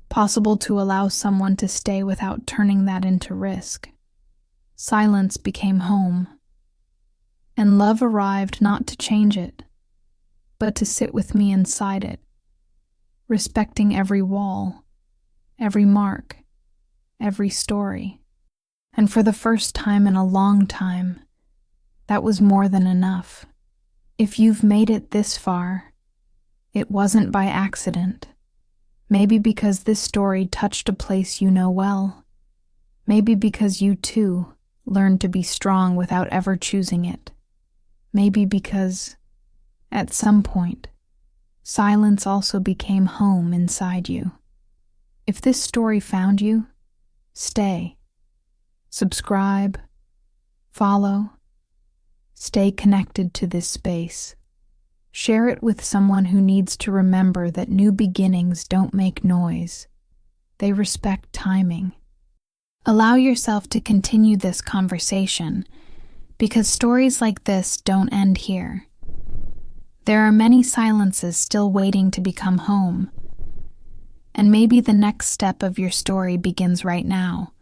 Possible to allow someone to stay without turning that into risk. Silence became home. And love arrived not to change it, but to sit with me inside it, respecting every wall, every mark, every story. And for the first time in a long time, that was more than enough. If you've made it this far, it wasn't by accident. Maybe because this story touched a place you know well. Maybe because you too learned to be strong without ever choosing it. Maybe because, at some point, silence also became home inside you. If this story found you, stay. Subscribe, follow, stay connected to this space. Share it with someone who needs to remember that new beginnings don't make noise. They respect timing. Allow yourself to continue this conversation, because stories like this don't end here. There are many silences still waiting to become home, and maybe the next step of your story begins right now.